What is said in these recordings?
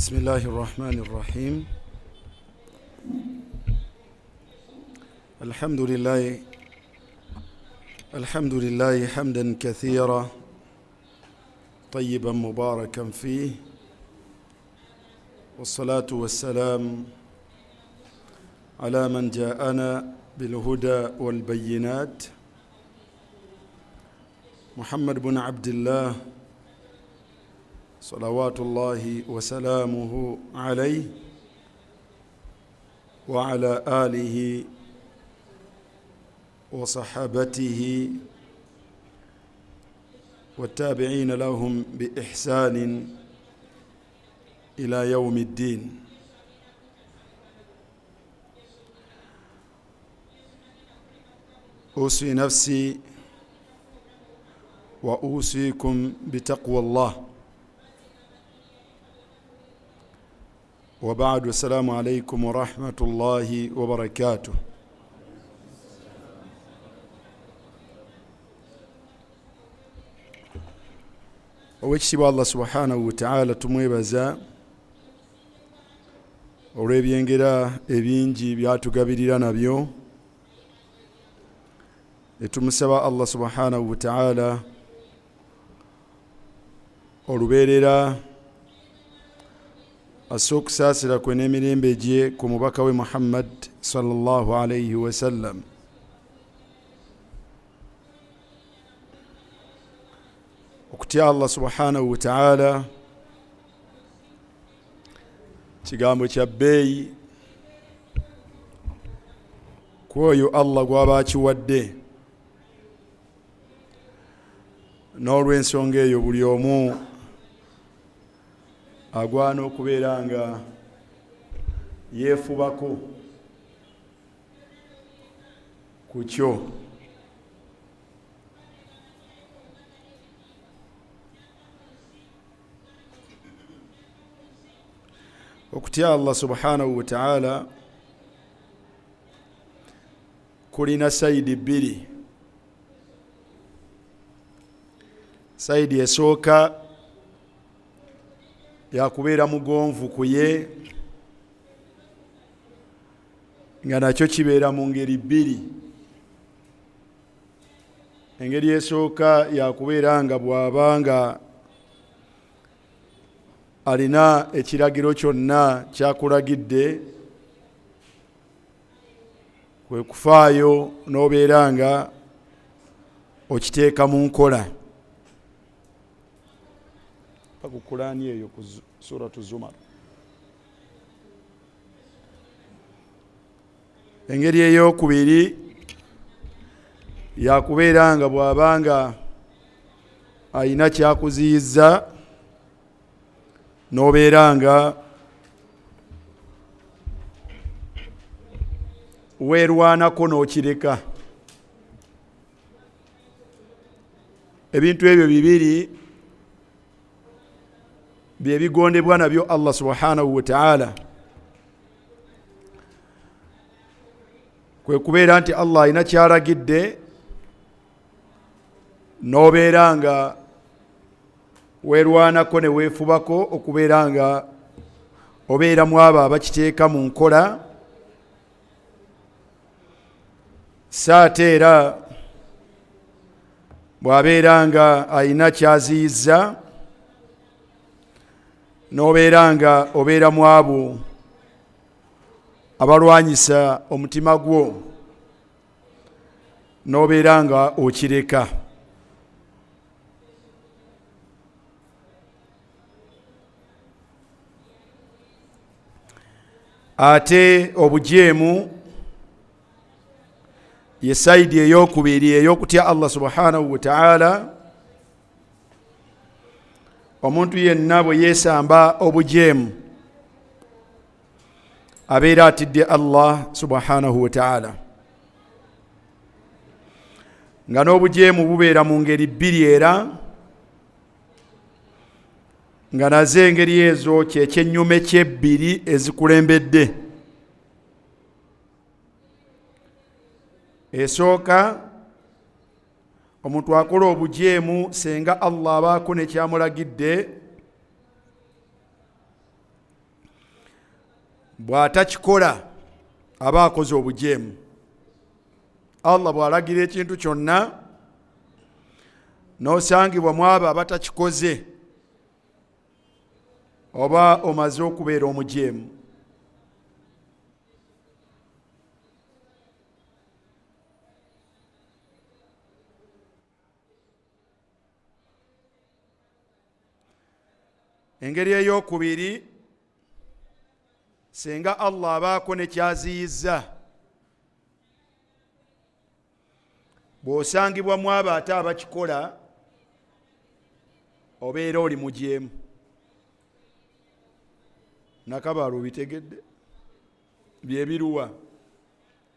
بسم الله الرحمن الرحيم. الحمد لله حمدا كثيرا طيبا مباركا فيه، والصلاة والسلام على من جاءنا بالهدى والبينات، محمد بن عبد الله صلوات الله وسلامه عليه وعلى آله وصحابته والتابعين لهم بإحسان إلى يوم الدين. أوصي نفسي وأوصيكم بتقوى الله، وبعد. السلام عليكم ورحمة الله وبركاته. Owekitiibwa Allah subhanahu wa ta'ala tumwebaza olw'ebyengera ebingi byatugabirira nabyo, netumusaba Allah subhanahu wa ta'ala olubeerera assa okusaasira kwe n'emirembe gye ku mubaka we Muhammad sallallahu alayhi wa sallam. Okutya Allah subhanahu wa ta'ala kigambo kya bbeeyi kwoyo Allah gw'aba akiwadde, n'olw'ensonga eyo buli omu agwana okubeera nga yeefubako ku kyo. Okutya Allah subhanahu wa ta'ala kulina sayidi bbiri. Sayidi esooka yakubeera mugonvu ku ye, nga nakyo kibeera mu ngeri bbiri. Engeri esooka yakubeera nga bw'abanga alina ekiragiro kyonna kyakulagidde, kwe kufaayo n'obeera nga okiteeka mu nkola. Ku Qur'ani eyo ku suratu Zumar. Engeri ey'okubiri yakubeera nga bw'abanga alina kyakuziyizza n'obeera nga weerwanako n'okireka. Ebintu ebyo bibiri bye bigondebwa nabyo Allah subhanahu wa ta'ala. Kwe kubeera nti Allah alina kyalagidde n'obeera nga weerwanako ne weefubako okubeera nga obeera mu abo abakiteeka mu nkola, saate era bw'abeera nga alina kyaziyizza n'obeera nga obeera mu abo abalwanyisa omutima gwo, n'obeera nga okireka. Ate obujeemu ye sayidi ey'okubiri ey'okutya Allah subhanahu wa ta'ala. Omuntu yenna bwe yeesamba obujeemu abeera atidde Allah subhanahu wa ta'ala, nga n'obujeemu bubeera mu ngeri bbiri, era nga nazo engeri ezo kyekyennyume kyebbiri ezikulembedde. Esooka, omuntu akola obujeemu senga Allah abaako ne kyamulagidde, bw'atakikola aba akoze obujeemu. Allah bw'alagira ekintu kyonna n'osangibwa mu abo abatakikoze, oba omaze okubeera omujeemu. Engeri ey'okubiri, senga Allah abaako ne kyaziyizza, bw'osangibwa mu abo ate abakikola, obeera oli mujeemu. Nakabaalo bitegedde bye biruwa.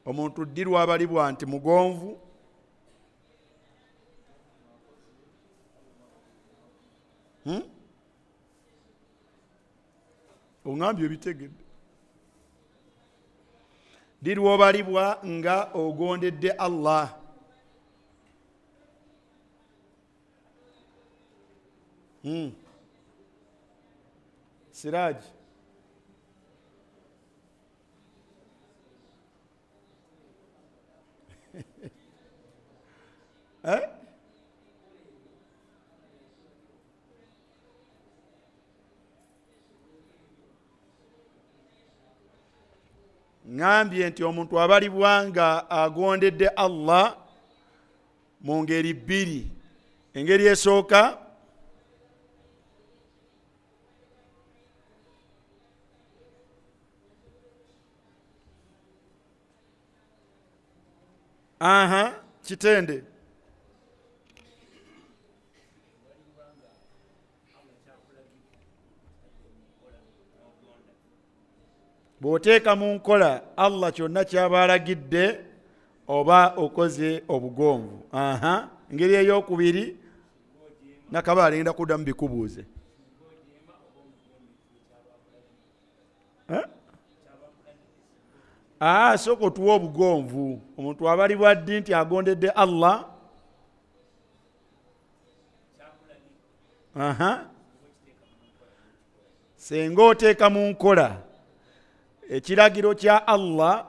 Omuntu ddirwa abalibwa nti mugonvu, ongambye ebitegedde. Ddirwa obalibwa nga ogondedde Allah. Siraji, ngambye nti omuntu abalibwa nga agondedde Allah mu ngeri bbiri. Engeri esooka, kitende. Bw'oteeka mu nkola Allah kyonna ky'aba alagidde, oba okoze obugonvu. Engeri ey'okubiri, Nakabaale ngenda kuddamu bikubuuze. Sooka otuwa obugonvu. Omuntu abalibwa ddi nti agondedde Allah? Senga oteeka mu nkola ekiragiro kya Allah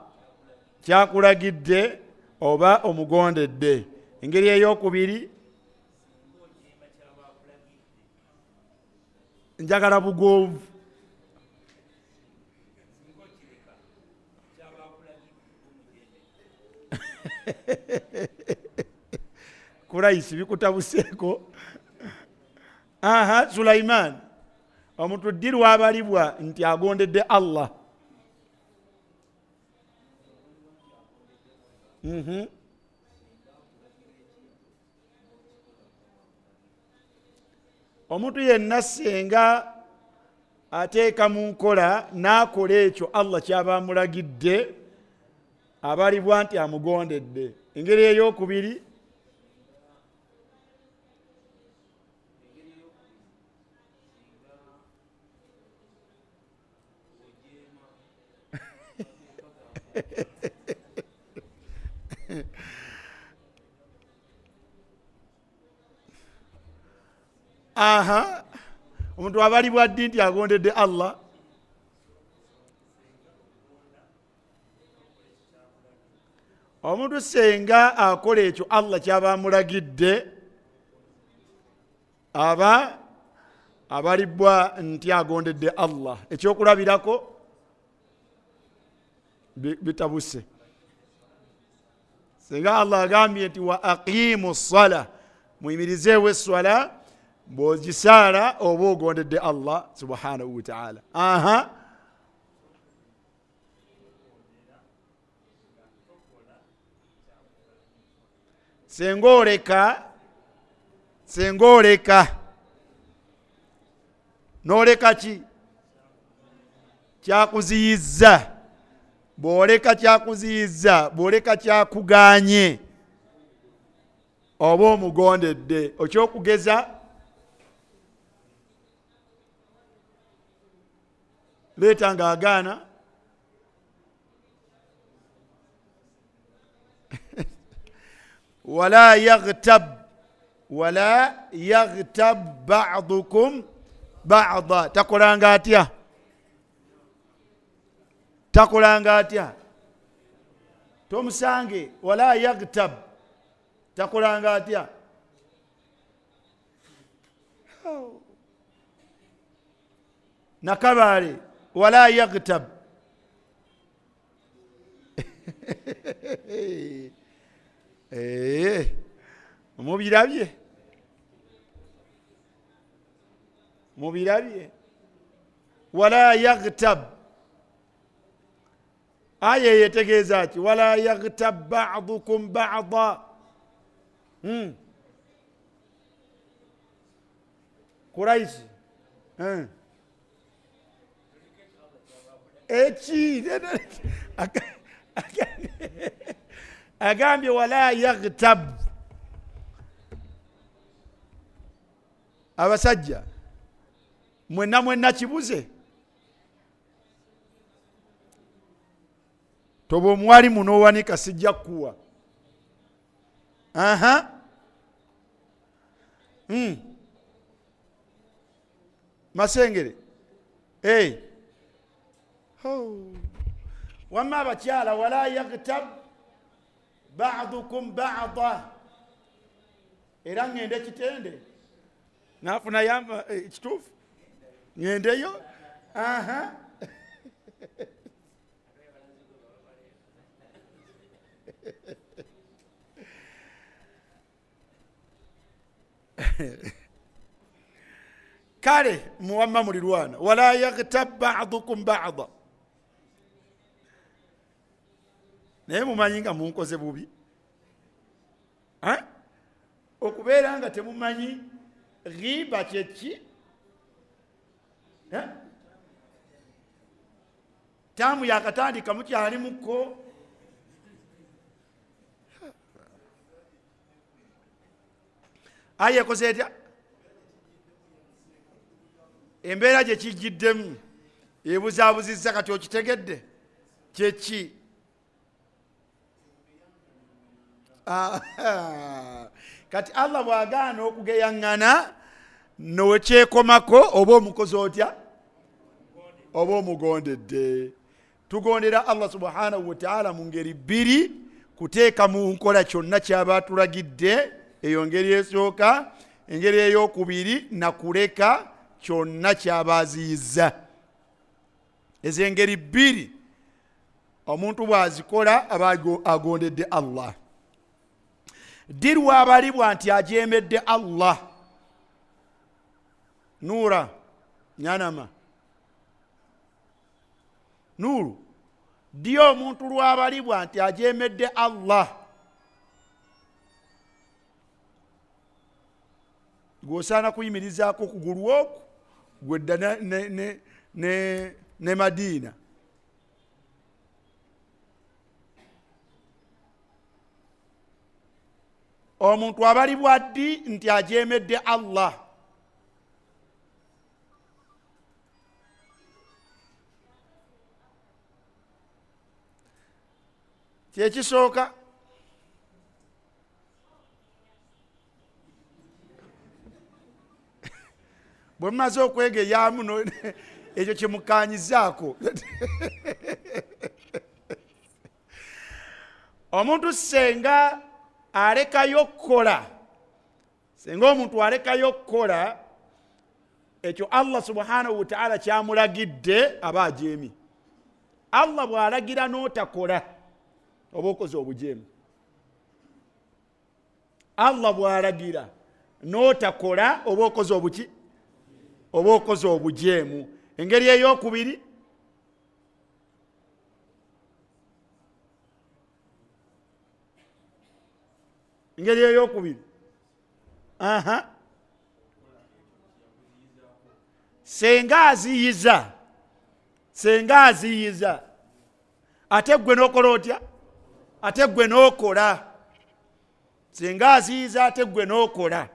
kyakulagidde, oba omugondedde. Engeri ey'okubiri, njagala bugonvu. Kurayisi bikutabuseeko. Sulaiman, omuntu ddirwa abalibwa nti agondedde Allah. Omuntu yenna senga ateeka mu nkola n'akola ekyo Allah ky'aba amulagidde, abalibwa nti amugondedde. Engeri ey'okubiri, omuntu abalibwa ddi nti agondedde Allah? Omuntu senga akola ekyo Allah ky'aba amulagidde, aba abalibwa nti agondedde Allah. Ekyokulabirako bitabuse. Senga Allah agambye nti wa aqimu ssala, muyimirizeewo esswala, bw'ogisaala oba ogondedde Allah subhanahu wa ta'ala. Senga oleka n'oleka ki? Kyakuziyizza. Bw'oleka kyakuziyizza, bw'oleka kyakuganye, oba omugondedde. Okyokugeza, leeta ng'agaana. wala yaghtab ba'dukum ba'da. Takolanga atya? takolanga atya tomusange wala yaghtab takolanga atya Nakabale wala yaghtab mubirabye wala yaghtab aya yetegeeza ki wala yaghtab ba'dukum ba'da Quraish eki agambye wala yaghtab abasajja mwenna kibuze toba omwali munowanika sijja kuwa Masengere wamma abakyala wala yaghtab ba'dukum ba'da era ngende kitende nafuna yamba kitufu ngendeyo kale muwamma mulirwana wala yaghtab ba'dukum ba'da naye mumanyi nga munkoze bubi okubeera nga temumanyi ghiba kyeki taamu yakatandika mukyali muko aya ekoze etya embeera gye kijjiddemu ebuzaabuzizza kati okitegedde kyeki kati Allah bwagaana okugeyaŋŋana nowekyekomako oba omukozi otya oba omugondedde tugondera Allah subhanahu wa ta'ala mu ngeri bbiri kuteeka mu nkola kyonna kyaba atulagidde eyo ngeri esooka engeri ey'okubiri nakuleka kyonna kyaba aziyizza ezo engeri bbiri omuntu bw'azikola aba agondedde Allah dirwa abalibwa nti ajeemedde Allah Nura nyanama Nuru ddi omuntu lw'abalibwa nti ajeemedde Allah gwosaana kuyimirizaako okugulu okwo gwedda ne Madiina omuntu abalibwa ddi nti ajeemedde Allah kyekisooka bwe mumaze okwegeyaamu ekyo kyemukanyizaako omuntu senga alekayo kukola senga omuntu alekayo kukola ekyo Allah subhanahu wa ta'ala kyamulagidde aba ajeemi Allah bw'alagira n'otakola oba okoze obujeemu Allah bw'alagira n'otakola oba okoze obuki oba okoze obujeemu engeri ey'okubiri engeri ey'okubiri senga aziyiza ate gwe n'okola otya ate gwe n'okola senga aziyiza ate gwe n'okola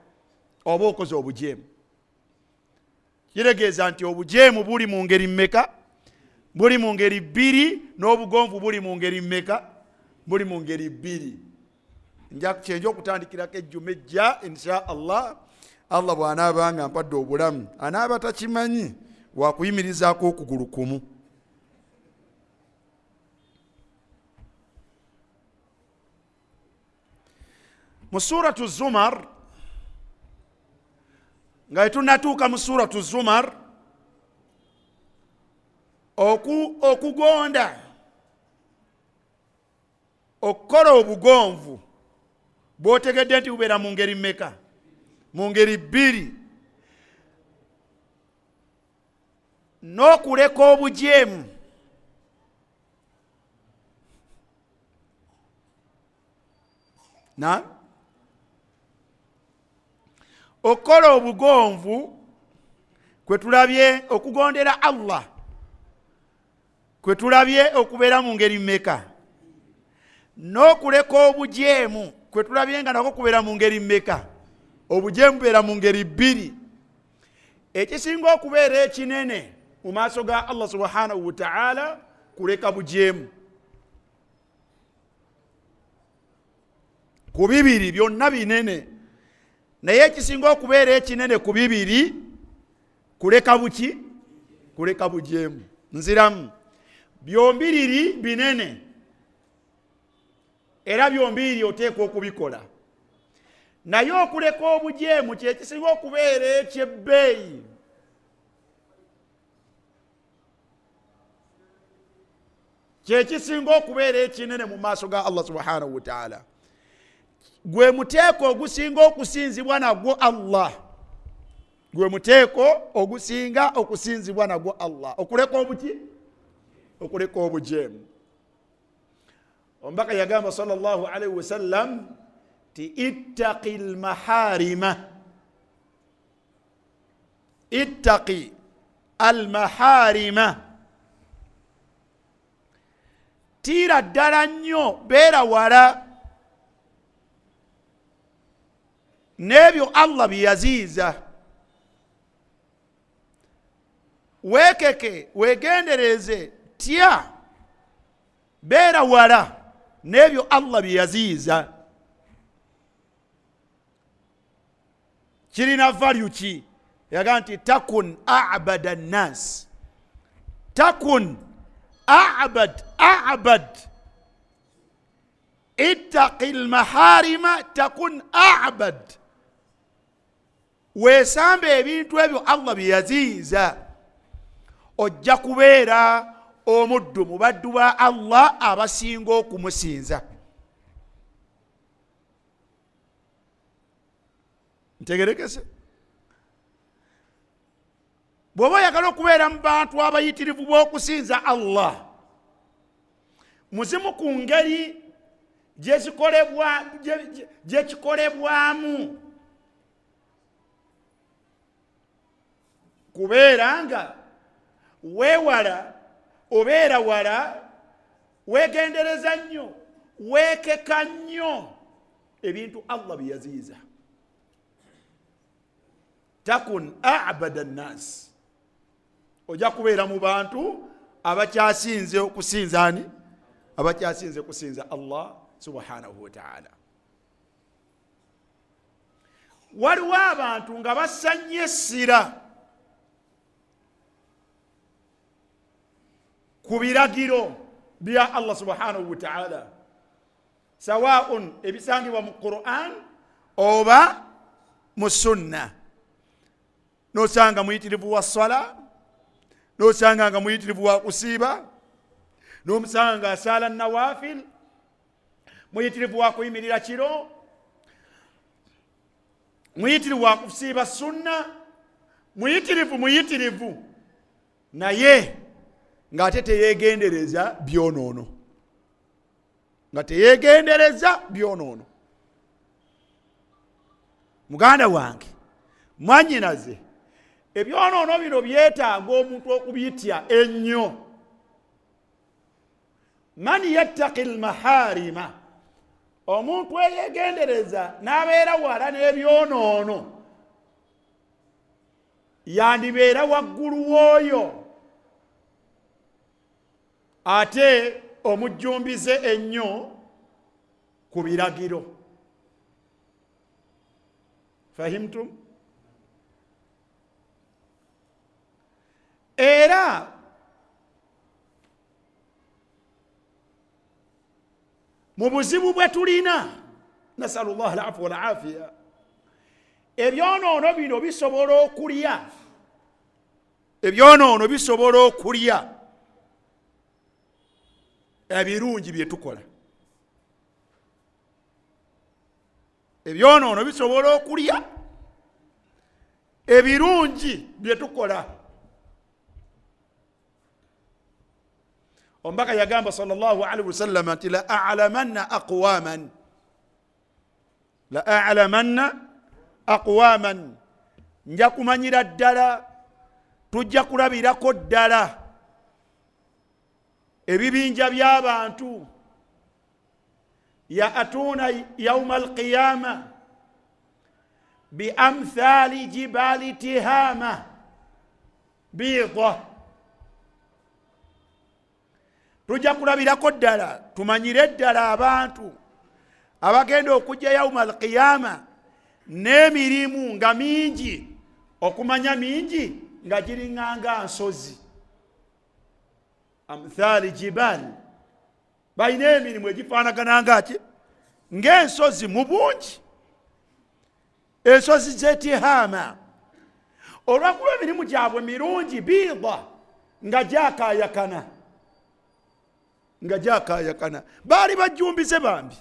oba okoze obujeemu kiregeeza nti obujeemu buli mu ngeri mmeka buli mu ngeri bbiri n'obugonvu buli mu ngeri mmeka buli mu ngeri bbiri kyenja okutandikirako ejjuma ejja insha Allah Allah bw'anaabanga mpadde obulamu anaaba takimanyi wakuyimirizaako okugulu kumu mu suratu Zumar nga tunatuuka mu suratu Zumar okugonda okukola obugonvu bw'otegedde nti bubeera mu ngeri mmeka? Mu ngeri bbiri. N'okuleka obujeemu okukola obugonvu kwe tulabye okugondera Allah kwe tulabye okubeera mu ngeri mmeka? N'okuleka obujeemu kwe tulabye nga nako kubeera mu ngeri mmeka? Obujeemu bubeera mu ngeri bbiri. Ekisinga okubeera ekinene mu maaso ga Allah subhanahu wa ta'ala kuleka bujeemu. Ku bibiri byonna binene, naye ekisinga okubeera ekinene ku bibiri kuleka buki? Kuleka bujeemu. Nziramu byombiriri binene era byombiriri oteekwa okubikola, naye okuleka obujeemu kyekisinga okubeera ekyebbeeyi. Kyekisinga okubeera ekinene mu maaso ga Allah subhanahu wa ta'ala. Gwe muteeko ogusinga okusinzibwa nagwo Allah. Gwe muteeko ogusinga okusinzibwa nagwo Allah. Okuleka obuki? Okuleka obujeemu. Omubaka yagamba sallallahu alayhi wasallam ti ittaqi almaharima, ittaqi almaharima, tiira ddala nnyo, beera wala n'ebyo Allah bye yaziiza. Weekeke, weegendereze, tya, beera wala n'ebyo Allah bye yaziiza. Kirina value ki? Yagamba nti takun a'bada nnas, takun a'bad, ittaqi almaharima takun a'bad. Weesamba ebintu ebyo Allah bye yaziiza, ojja kubeera omuddu mu baddu ba Allah abasinga okumusinza. Ntegerekese? Bw'oba oyagala okubeera mu bantu abayitirivu b'okusinza Allah, muzimu ku ngeri gyekikolebwamu, kubeera nga weewala, obeera wala, weegendereza nnyo, weekeka nnyo ebintu Allah bye yaziiza. Takun a'bada nnas, ojja kubeera mu bantu abakyasinze okusinza ani? Abakyasinze okusinza Allah subhanahu wa ta'ala. Waliwo abantu nga basanye essira ku biragiro bya Allah subhanahu wa ta'ala, sawaun ebisangibwa mu Qur'an oba mu sunna. Nosanga muyitirivu wa sala, nosanga nga muyitirivu wa kusiiba, nomusanga nga asala nawafil, muyitirivu wa kuyimirira kiro, muyitirivu wa kusiiba sunna, muyitirivu, naye ng'ate teyeegendereza byonoono. Nga teyeegendereza byonoono. Muganda wange, mwannyinaze, ebyonoono bino byetaaga omuntu okubitya ennyo. Man yattaqi almaharima, omuntu eyeegendereza n'abeera wala n'ebyonoono, yandibeera waggulu w'oyo ate omujjumbize ennyo ku biragiro. Fahimtum? Era mu buzibu bwe tulina nasalullah alafu walafiya. Ebyonoono bino bisobola okulya, ebyonoono bisobola okulya ebirungi bye tukola. Ebyonoono bisobola okulya ebirungi bye tukola. Omubaka yagamba sallallahu alaihi wasallam nti la a'lamanna aqwaman, la a'lamanna aqwaman, nja kumanyira ddala, tujja kulabirako ddala ebibinja by'abantu ya'atuna yawma alqiyama biamthali jibali tihama bidha. Tujja kulabirako ddala, tumanyire ddala abantu abagenda okujja yawma alqiyama n'emirimu nga mingi, okumanya mingi nga giringanga nsozi. Amthali jibali, balina emirimu egifaanagananga ki ng'ensozi mu bungi, ensozi z'etihama. Olwakuba emirimu gyabwe mirungi, bidha, nga gyakayakana, nga gyakayakana. Baali bajjumbize bambi,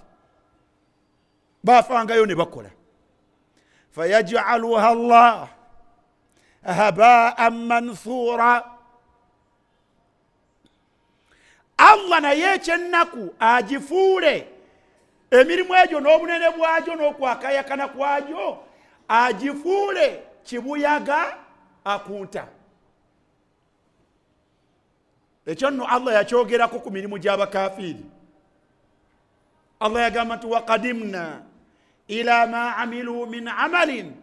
bafangayo ne bakola. Fayaj'aluha Allah haba'an manthura. Allah naye ekyennaku agifuule emirimu egyo n'obunene bwagyo n'okwakayakana kwagyo, agifuule kibuyaga akunta. Ekyo nno Allah yakyogerako ku mirimu gy'abakafiri. Allah yagamba nti waqadimna ila ma amilu min amalin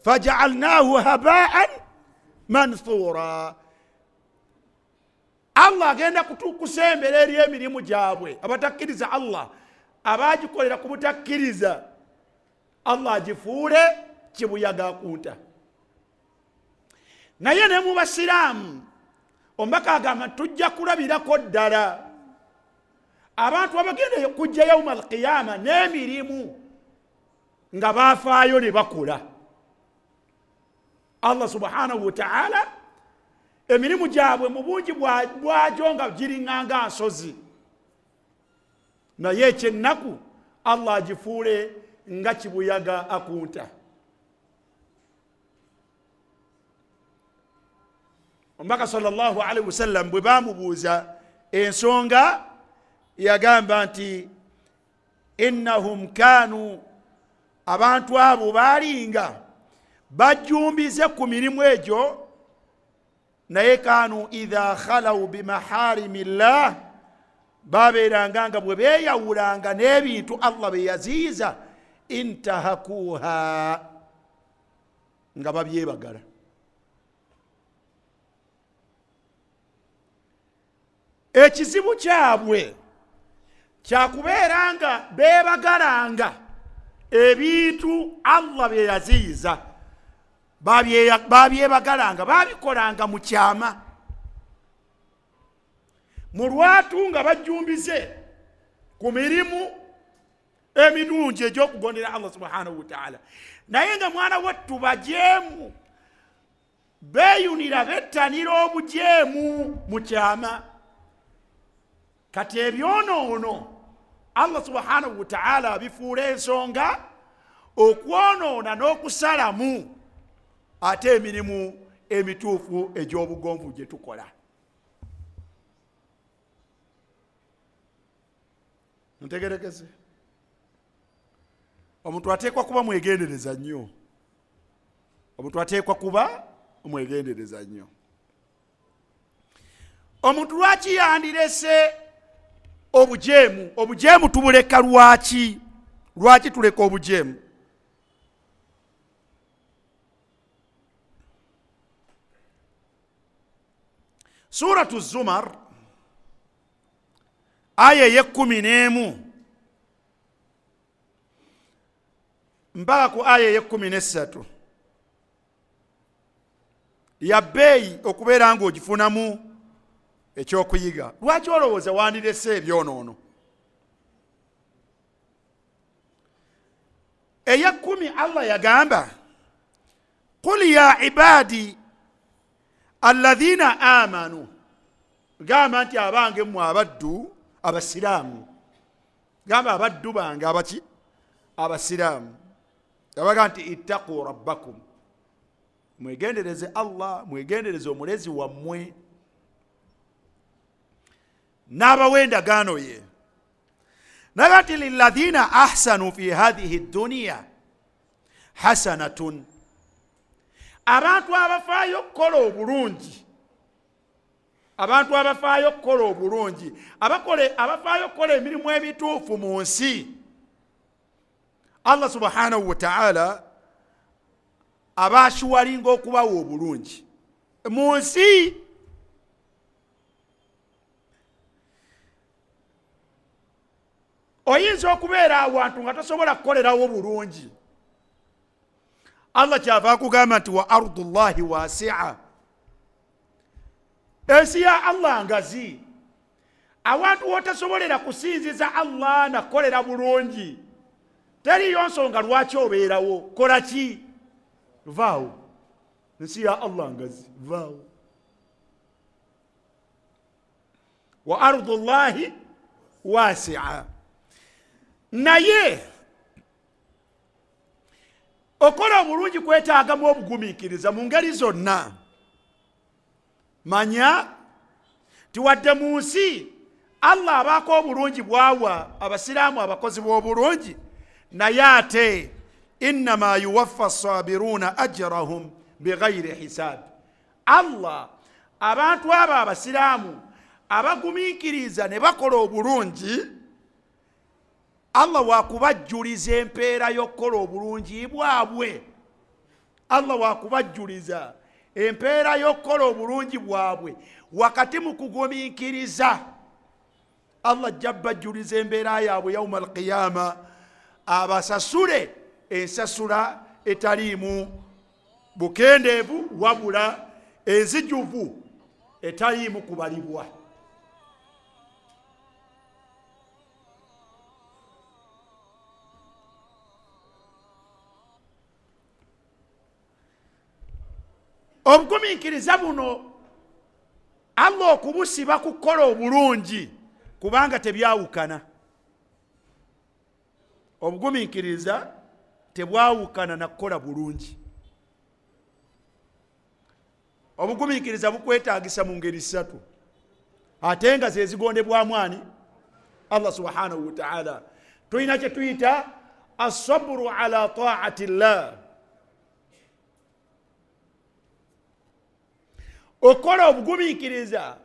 faja'alnahu haba'an manthura. Allah agenda kutusembera eri emirimu gyabwe abatakkiriza Allah, abagikolera ku butakkiriza, Allah agifuule kibuyaga akunta. Naye ne mu basiraamu omubaka agamba tujja kulabirako ddala abantu abagenda kujja yawma alqiyama n'emirimu nga baafaayo ne bakola. Allah subhanahu wa ta'ala emirimu gyabwe mu bungi bwagyo nga giringanga nsozi, naye ekyennaku Allah agifuule nga kibuyaga akunta. Omubaka sallallahu alaihi wasallam bwe bamubuuza ensonga, yagamba nti innahum kanu, abantu abo baalinga bajjumbize ku mirimu egyo, naye kanu idha khalaw bimaharimillah, babeeranga nga bwe beeyawulanga n'ebintu Allah bye yaziyiza, intahakuha, nga babyebagala. Ekizibu kyabwe kyakubeera nga beebagalanga ebintu Allah bye yaziyiza, babyebagalanga, babikolanga mu kyama, mu lwatu nga bajjumbize ku mirimu emirungi egy'okugondera Allah subhanahu wa ta'ala. Naye nga mwana wattu bajeemu, beeyunira bettanira obujeemu mu kyama. Kati ebyonoono Allah subhanahu wa ta'ala abifuula ensonga okwonoona n'okusalamu ate emirimu emituufu egy'obugonvu gye tukola. Ntegerekese, omuntu ateekwa kuba mwegendereza nnyo, omuntu ateekwa kuba mwegendereza nnyo. Omuntu lwaki yandirese obujeemu? Obujeemu tubuleka lwaki? Lwaki tuleka obujeemu? Suratu Zumar aya ye-11 mpaka ku aya ye-13 yabbeeyi okubeera ng'ogifunamu ekyokuyiga. Lwaki olowooza wandirese ebyonoono? eyakumi Allah yagamba qul ya ibadi alladhina amanu, gamba nti abange mu abaddu abasiraamu, gamba abaddu bange abaki abasiraamu, abaga nti ittaqu rabbakum, mwegendereze Allah, mwegendereze omulezi wammwe n'abawa endagaano ye. Naga nti lilladhina ahsanu fi hadhihi dunya hasanatun, abantu abafaayo okukola obulungi, abantu abafaayo okukola obulungi, abafaayo okukola emirimu ebituufu mu nsi, Allah subhanahu wa ta'ala abashuwalinga okubawa obulungi mu nsi. Oyinza okubeera awantu nga tosobola kukolerawo bulungi, Allah kyava akugamba nti wa ardullahi wasi'a, ensi ya Allah ngazi, awantu wotasobolera kusinziza Allah nakolera bulungi, teriyo nsonga lwaki obeerawo, kola ki? Vaawo, ensi ya Allah ngazi, vaawo. Wa ardullahi wasi'a. Naye okola obulungi kwetaagamu obugumiikiriza mu ngeri zonna. Manya tiwadde mu nsi Allah abaako obulungi bwawa abasiraamu abakozi b'obulungi, naye ate innama yuwaffa as-sabiruna ajrahum bighayri hisab. Allah abantu abo abasiraamu abagumiikiriza ne bakola obulungi, Allah wakubajjuliza empeera y'okukola obulungi bwabwe. Allah wakubajjuliza empeera y'okukola obulungi bwabwe wakati mu kugumiikiriza. Allah ajja bajjuliza embeera yaabwe yawma al-qiyama, abasasule ensasula etaliimu bukendeevu wabula enzijuvu etaliimu kubalibwa. Obugumiikiriza buno Allah okubusiba kukola obulungi kubanga tebyawukana. Obugumiikiriza tebwawukana na kukola bulungi. Obugumiikiriza bukwetaagisa mu ngeri ssatu, ate nga ze zigondebwamu ani? Allah subhanahu wa ta'ala. Tulina kye tuyita as-sabru ala ta'ati llah. Okola obugumiikiriza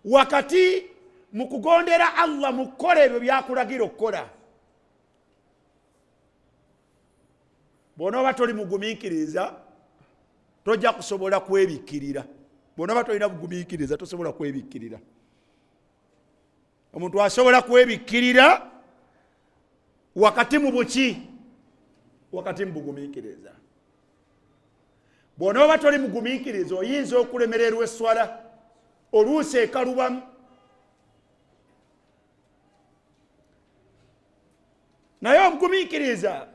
wakati mu kugondera Allah mu kukola ebyo byakulagira okukola. Bw'onooba toli mugumiikiriza tojja kusobola kwebikkirira. Bw'onooba tolina bugumiikiriza tosobola kwebikkirira. Omuntu asobola kwebikkirira wakati mu buki? Wakati mu bugumiikiriza. Bw'onooba toli mugumiikiriza oyinza okulemererwa esswala, oluusi ekalubamu. Naye obugumiikiriza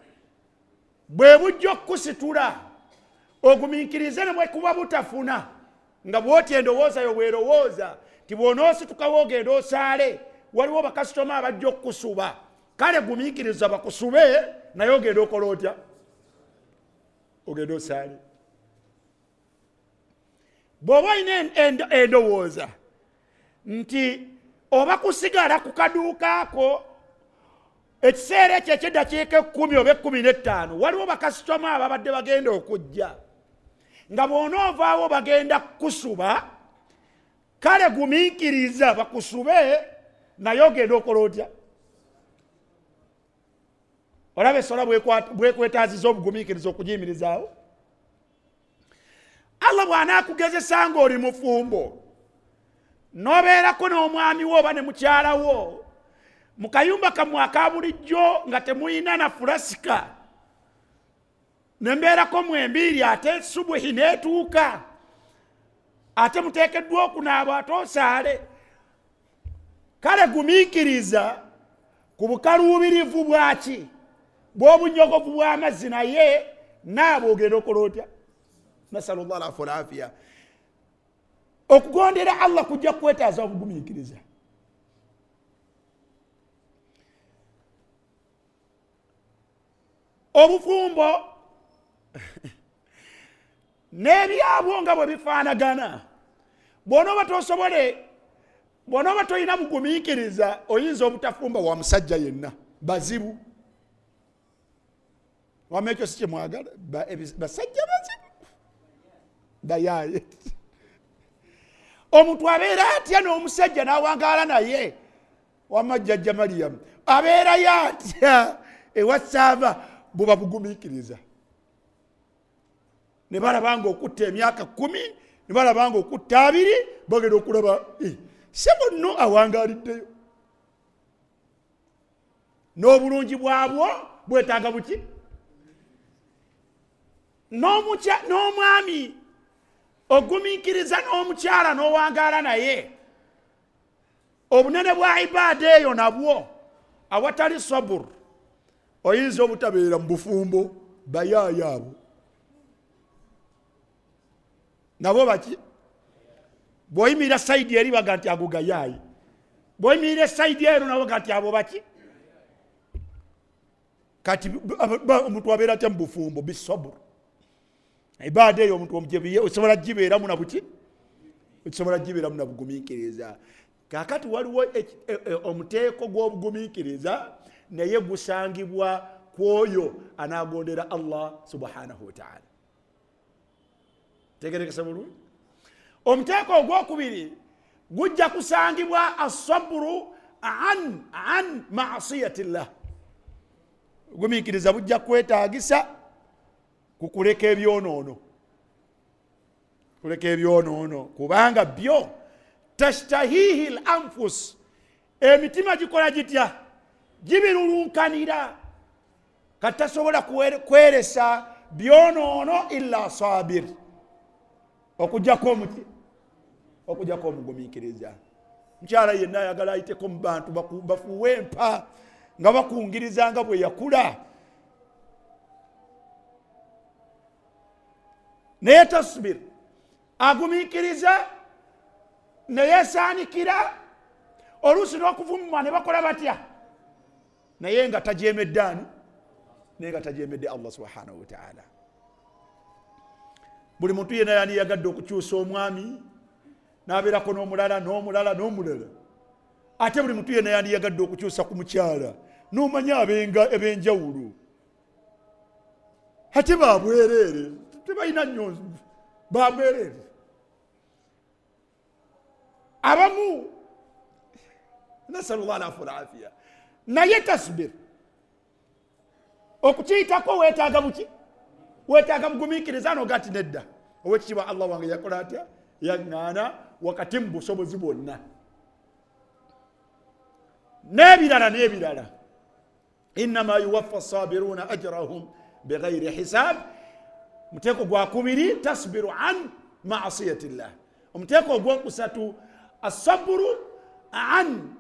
bwe bujja okukusitula, ogumiikirize ne bwe kuba butafuna, nga bw'oti endowooza yo bw'erowooza ti bw'onoositukawo ogenda osaale, waliwo bakasitoma abajja okukusuba. Kale gumiikiriza bakusube, naye ogenda okola otya? Ogenda osaale. Bw'oba olina endowooza nti oba kusigala ku kaduuka ako ekiseera ekyo eky'eddakiika 10 oba 15, waliwo bakasitoma ababadde bagenda okujja, nga bw'onoovaawo bagenda kukusuba, kale gumiikiriza bakusube, naye ogenda okola otya? Olaba essala bwekwetaaziza obugumiikiriza okugiyimirizaawo. Allah bw'anaakugezesa ng'oli mufumbo, n'obeerako n'omwami wo oba ne mukyala wo mu kayumba kammwe aka bulijjo nga temuyina na fulasika, ne mbeerako mwembiiri, ate subuhi n'etuuka, ate muteekeddwa okunaaba ate osaale, kale gumiikiriza ku bukaluubirivu bwaki? bw'obunyogovu bw'amazzi naye naabo ogenda okola otya. Nasalullah alafu alafiya. Okugondera Allah kujja kwetaaza obugumiikiriza. Obufumbo n'ebyabwo nga bwe bifaanagana, bw'onooba tolina bugumiikiriza oyinza obutafumba wa musajja yenna bazibu. Wama ekyo si kyemwagala, basajja bazibu bayaaye. Omuntu abeera atya n'omusajja n'awangaala naye, wama jjajja Mariyamu abeerayo atya ewasaava buba bugumiikiriza. Ne balabanga okutta emyaka 10, ne balabanga okutta 2, bagenda okulaba se munno awangaaliddeyo. N'obulungi bwabwo bwetaaga buki? N'omwami ogumiikiriza n'omukyala n'owangaala naye, obunene bwa ibaada eyo nabwo awatali sabur oyinza obutabeera mu bufumbo bayaaya abo. Nabo baki? Bw'oyimirira sayidi eri baga nti ago gayaayi, bw'oyimirira sayidi ero nabo baga nti abo baki? Kati omuntu abeera atya mu bufumbo bisabur. Ibaada eyo omuntu omujebiye osobola gibeeramu na buki? Osobola gibeeramu na bugumiikiriza. Kaakati waliwo omuteeko gw'obugumiikiriza naye gusangibwa kwoyo anaagondera Allah subhanahu wa ta'ala. Tegerekesa bulungi. Omuteeko ogwokubiri gujja kusangibwa asabru an ma'asiyatillah. Obugumiikiriza bujja kwetaagisa kukuleka ebyonoono. Kuleka ebyonoono kubanga byo tashtahihi al-anfus, emitima gikola gitya? Gibirulunkanira. Katasobola kweresa byonoono illa sabir, okujjako omuti, okujjako omugumiikiriza. Mukyala yenna ayagala ayiteko mu bantu bafuwe empa nga bakungiriza nga bwe yakula. Naye tasbir, agumiikiriza naye saanikira, oluusi n'okuvumibwa ne bakola batya? Naye nga tajeemedde ani? Naye nga tajeemedde Allah subhanahu wa ta'ala. Buli muntu yenna yandiyagadde okukyusa omwami n'abeerako n'omulala n'omulala n'omulala. Ate buli muntu yenna yandiyagadde okukyusa ku mukyala n'omanya eb'enjawulo. Ate babwereere, tebalina nnyo babwereere. Abamu nasalullah alafu alafiya. Naye tasbir, okukiyitako weetaaga buki? Weetaaga bugumiikiriza n'ogati nedda. Owekitiibwa Allah wange yakola atya? Yaŋŋaana wakati mu busobozi bwonna. N'ebirala. Innama yuwaffa as-sabiruna ajrahum bighayri hisab. Muteeko gwakubiri tasbiru an ma'asiyatillah. Omuteeko ogwokusatu asabru an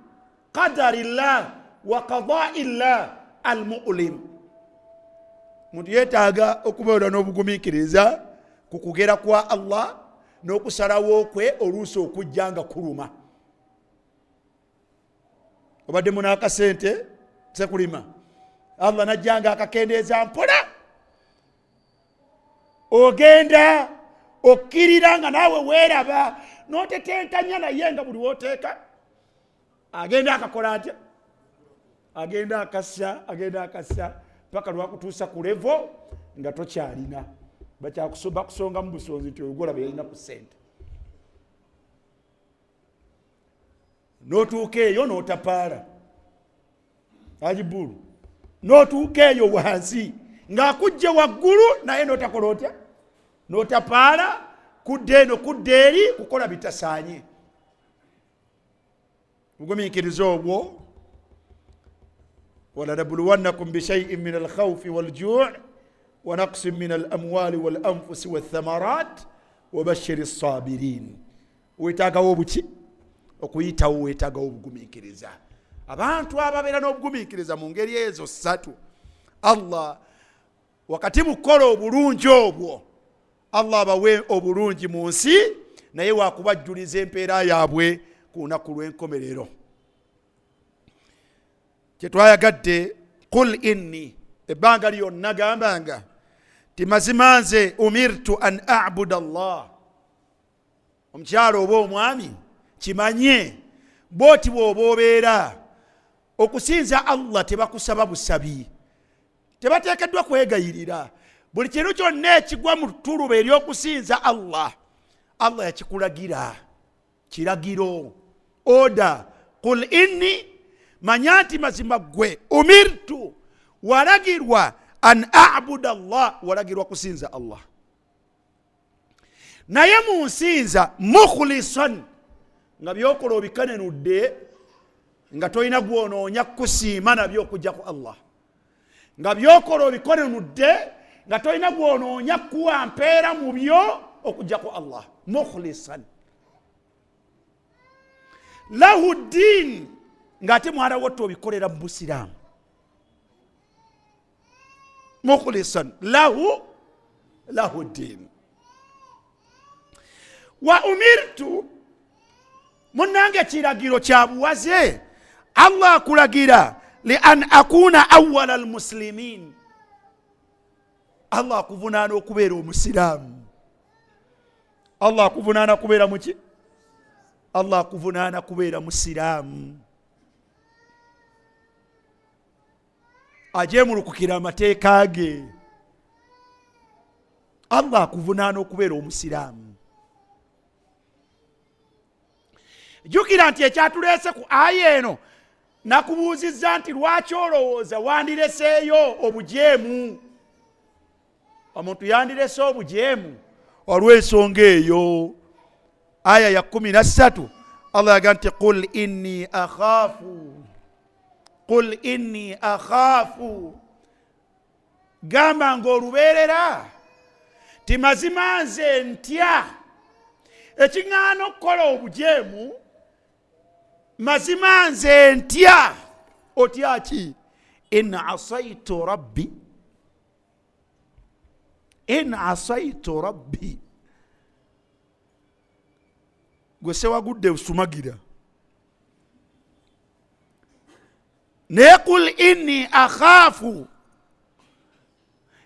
qadarillah wa qada'illah al-mu'lim. Muntu yeetaaga okubeera n'obugumiikiriza ku kugera kwa Allah n'okusalawo kwe oluusi okujja nga kuluma. Obadde muna akasente sekulima, Allah najjanga akakendeeza mpola, ogenda okkirira nga naawe weeraba n'otetenkanya naye nga buli wooteeka agenda akakola atya? Agenda akassa paka lwakutuusa ku levo nga tokyalina. Bakusonga mu busonzi nti ogola beyalina ku ssente. N'otuuka eyo n'otapaala. Ajibulu. N'otuuka eyo wansi ng'akujja waggulu naye n'otakola otya? N'otapaala kudda eno kudda eri kukola bitasaanye. Obugumiikiriza obwo وَلَنَبْلُوَنَّكُمْ بِشَيْءٍ مِّنَ الْخَوْفِ وَالْجُوعِ وَنَقْصٍ مِّنَ الْأَمْوَالِ وَالْأَنفُسِ وَالثَّمَرَاتِ وَبَشِّرِ الصَّابِرِينَ. Weetaagawo buki? Okuyitawo weetaagawo obugumiikiriza. Abantu ababeera n'obugumiikiriza mu ngeri ezo ssatu, Allah wakati mukola obulungi obwo Allah abawe obulungi mu nsi naye wakubajjuliza empeera yaabwe ku lunaku lw'enkomerero. Kyetwayagadde qul inni ebbanga lyonna gambanga ti mazima nze umirtu an a'buda Allah. Omukyalo oba omwami kimanye bwoti bw'oba obeera okusinza Allah tebakusaba busabi, tebateekeddwa kwegayirira. Buli kintu kyonna ekigwa mu ttuluba ery'okusinza Allah, Allah yakikulagira kiragiro oda. Qul inni manya nti mazima gwe umirtu walagirwa an a'buda Allah, walagirwa kusinza Allah. Naye munsinza mukhlisan nga byokola obikanenudde nga tolina gwonoonya kusiima nabyo okujja ku Allah, nga byokola obikanenudde nga tolina gwonoonya kuwa mpeera mu byo okujja ku Allah. Mukhlisan lahu ddin, ng'ate mwala wote obikolera mu busiraamu. Mukhlisan lahu ddin. Wa umirtu, munange kiragiro kya buwaze Allah akulagira li an akuna awwala almuslimin. Allah akuvunaana okubeera omusiraamu. Allah akuvunaana kubeera muki? Allah akuvunaana kubeera musiraamu. Ajemulukukira amateeka ge. Allah akuvunaana okubeera omusiraamu. Jukira nti ekyatuleese ku aya eno nakubuuzizza nti lwaki olowooza wandireseeyo obujeemu. Omuntu yandirese obujeemu olw'ensonga eyo. Aya ya 13 Allah yaga nti qul inni akhaafu, gamba ng'olubeerera ti mazima nze ntya ekiŋŋaana okukola obujeemu. Mazima nze ntya. Otya ki? in asaitu rabbi. Gwe sewagudde usumagira. Ne qul inni akhaafu,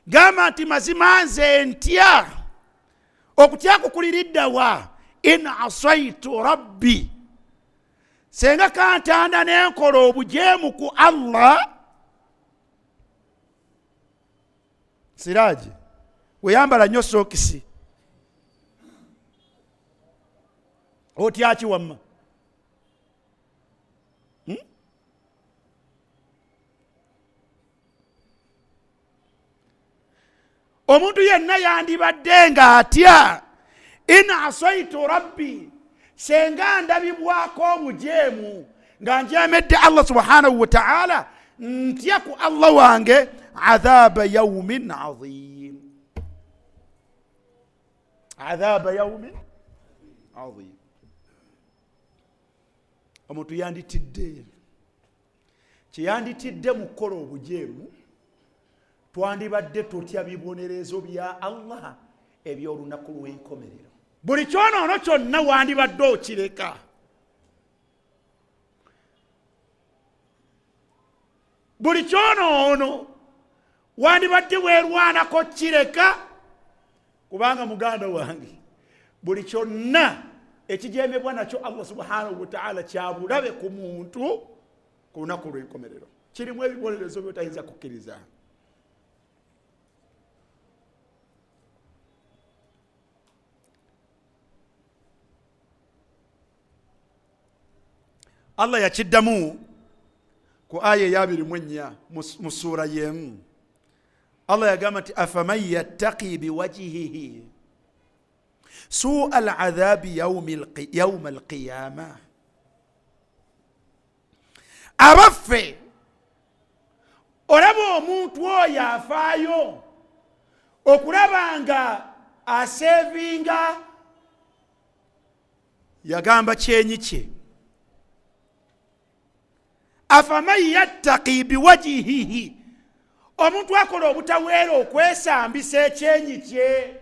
gamba nti mazima nze ntya. Okutya kukuliridda wa? in asaitu rabbi, senga kantanda nenkola obujeemu ku Allah. Siraji weyambala nnyo sokisi, otya ki wamma? Omuntu yenna yandibadde nga atya in asaitu rabbi, senga ndabibwako obujeemu nga njemedde Allah subhanahu wa ta'ala, ntya ku Allah wange adhaba yawmin azim. Adhaba yawmin azim. Omuntu yanditidde kyeyanditidde mu kukola obujeemu, twandibadde tutya bibonerezo bya Allah eby'olunaku lw'enkomerero. Buli kyonoono kyonna wandibadde okireka. Buli kyonoono wandibadde weerwanako kireka, kubanga muganda wange buli kyonna ekijeemebwa nakyo Allah subhanahu wa ta'ala kyabulabe ku muntu ku lunaku lw'enkomerero. Kirimu ebibonerezo by'otayinza kukkiriza. Allah yakiddamu ku aya ya 24 mu sura y'emu. Allah yagamba nti afaman yattaqi biwajhihi su'a al'adhabi yawma al-qiyamah. Abaffe olaba omuntu oyo afaayo okulaba nga asevinga, yagamba kyenyi kye. Afaman yattaqi biwajhihi, omuntu akola obutaweera okwesambisa ekyenyi kye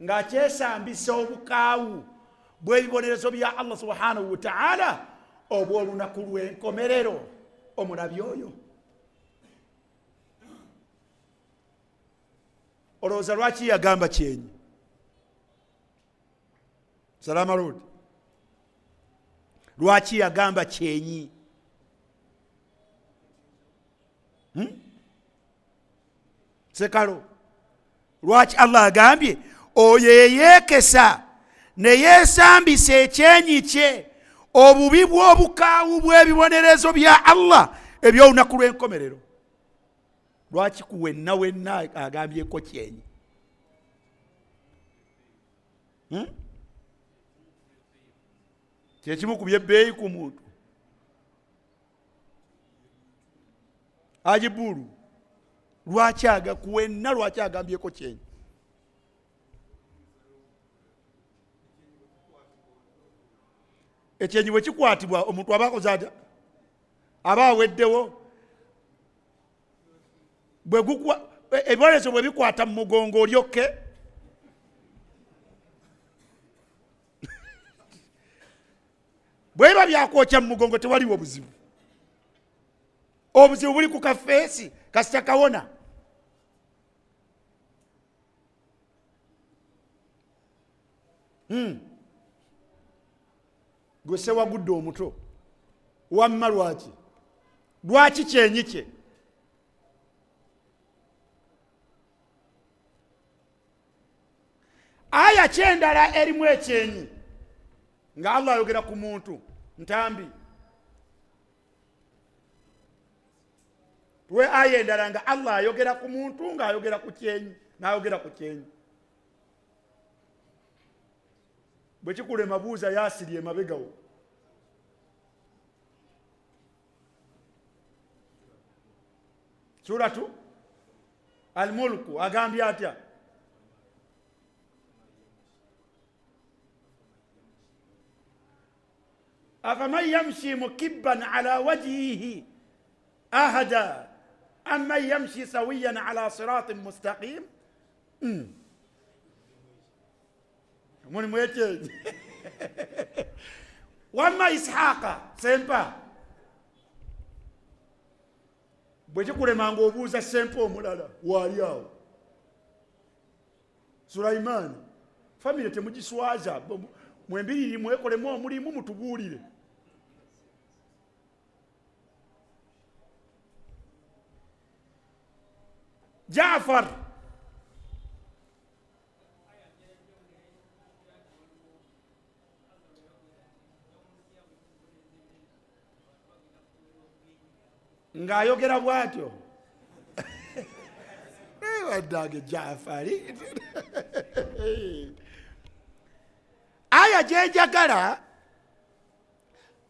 ng'akyesambisa obukaawu bw'ebibonerezo bya Allah subhanahu wa ta'ala obw'olunaku lw'enkomerero. Omulabi oyo olowooza lwaki yagamba kyenyi? Salama Road, lwaki yagamba kyenyi? Sekalo, lwaki Allah agambye oyo yeyeekesa ne yeesambisa ekyenyi kye obubi bw'obukaawu bw'ebibonerezo bya Allah eby'olunaku lw'enkomerero? Lwaki kuwenna wenna agambyeko kyenyi? Kyekimu ku byebbeeyi ku muntu. Ajibulu, lwaki kuwenna lwaki agambyeko kyenyi? Ekyenyi bwe kikwatibwa omuntu aba akoze atya? Aba aweddewo. Ebibonerezo bwe bikwata mu mugongo olyokke. Bwe biba byakwokya mu mugongo tewaliwo buzibu. Obuzibu buli ku kafeesi kasita kawona. Gwe sewagudde omuto wamma lwaki? Lwaki kyenyi kye? Aya kyendala erimu ekyenyi nga Allah ayogera ku muntu ntambi. Tuwe aya endala nga Allah ayogera ku muntu nga ayogera ku kyenyi n'ayogera ku kyenyi. Bwe kikulema buuza Yasiri emabegawo. Suratu Al-Mulku agambye atya? Afaman yamshi mukibban ala wajhihi ahada amman yamshi sawiyan ala siratin mustaqim. Muni mwekyenyi. Wamma Ishaqa sempa. Bwe kikulema ng'obuuza sempa omulala waali awo. Sulaiman, famire temugiswaza, mwembiriri mwekolemu omulimu mutubuulire. Jaafar, ng'ayogera bw'atyo. Waddaage Jaafari. Aya gyejagala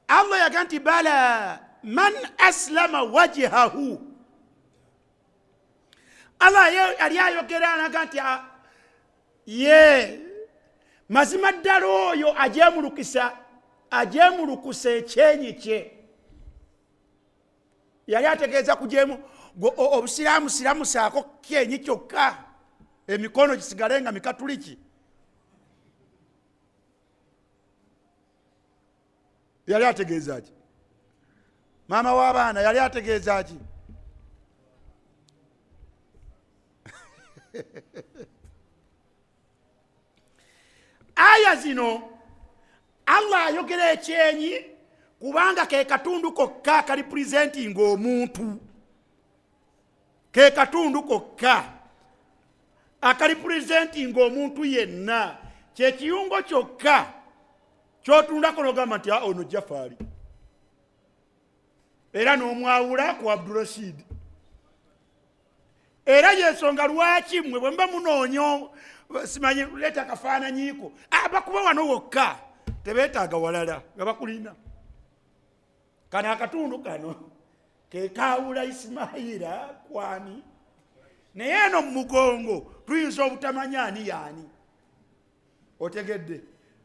Allah yaga nti bala man aslama wajhahu. Allah yali ayogera naga nti ye mazima ddala oyo ajeemulukusa ekyenyi kye. Yali ategeeza kujeemu obusiraamu siramusaako kyenyi kyokka, emikono gisigale nga mikatuliki. Yali ategeeza ki? Maama w'abaana yali ategeeza ki? Aya zino Allah ayogera ekyenyi kubanga ke katundu kokka kali presenting omuntu. Ke katundu kokka akali presenting omuntu yenna. Kye kiyungo kyokka kyotundako n'ogamba nti ono Jafari. Era n'omwawula ku Abdurashid. Era yensonga lwaki mmwe bwe mba munoonya simanyi leeta akafaananyiiko bakuba wano wokka tebeetaaga walala nga bakulina. Kano akatundu kano ke kaawula Isimayira kwani, naye eno mu mugongo tuyinza obutamanya ani yaani. Otegedde?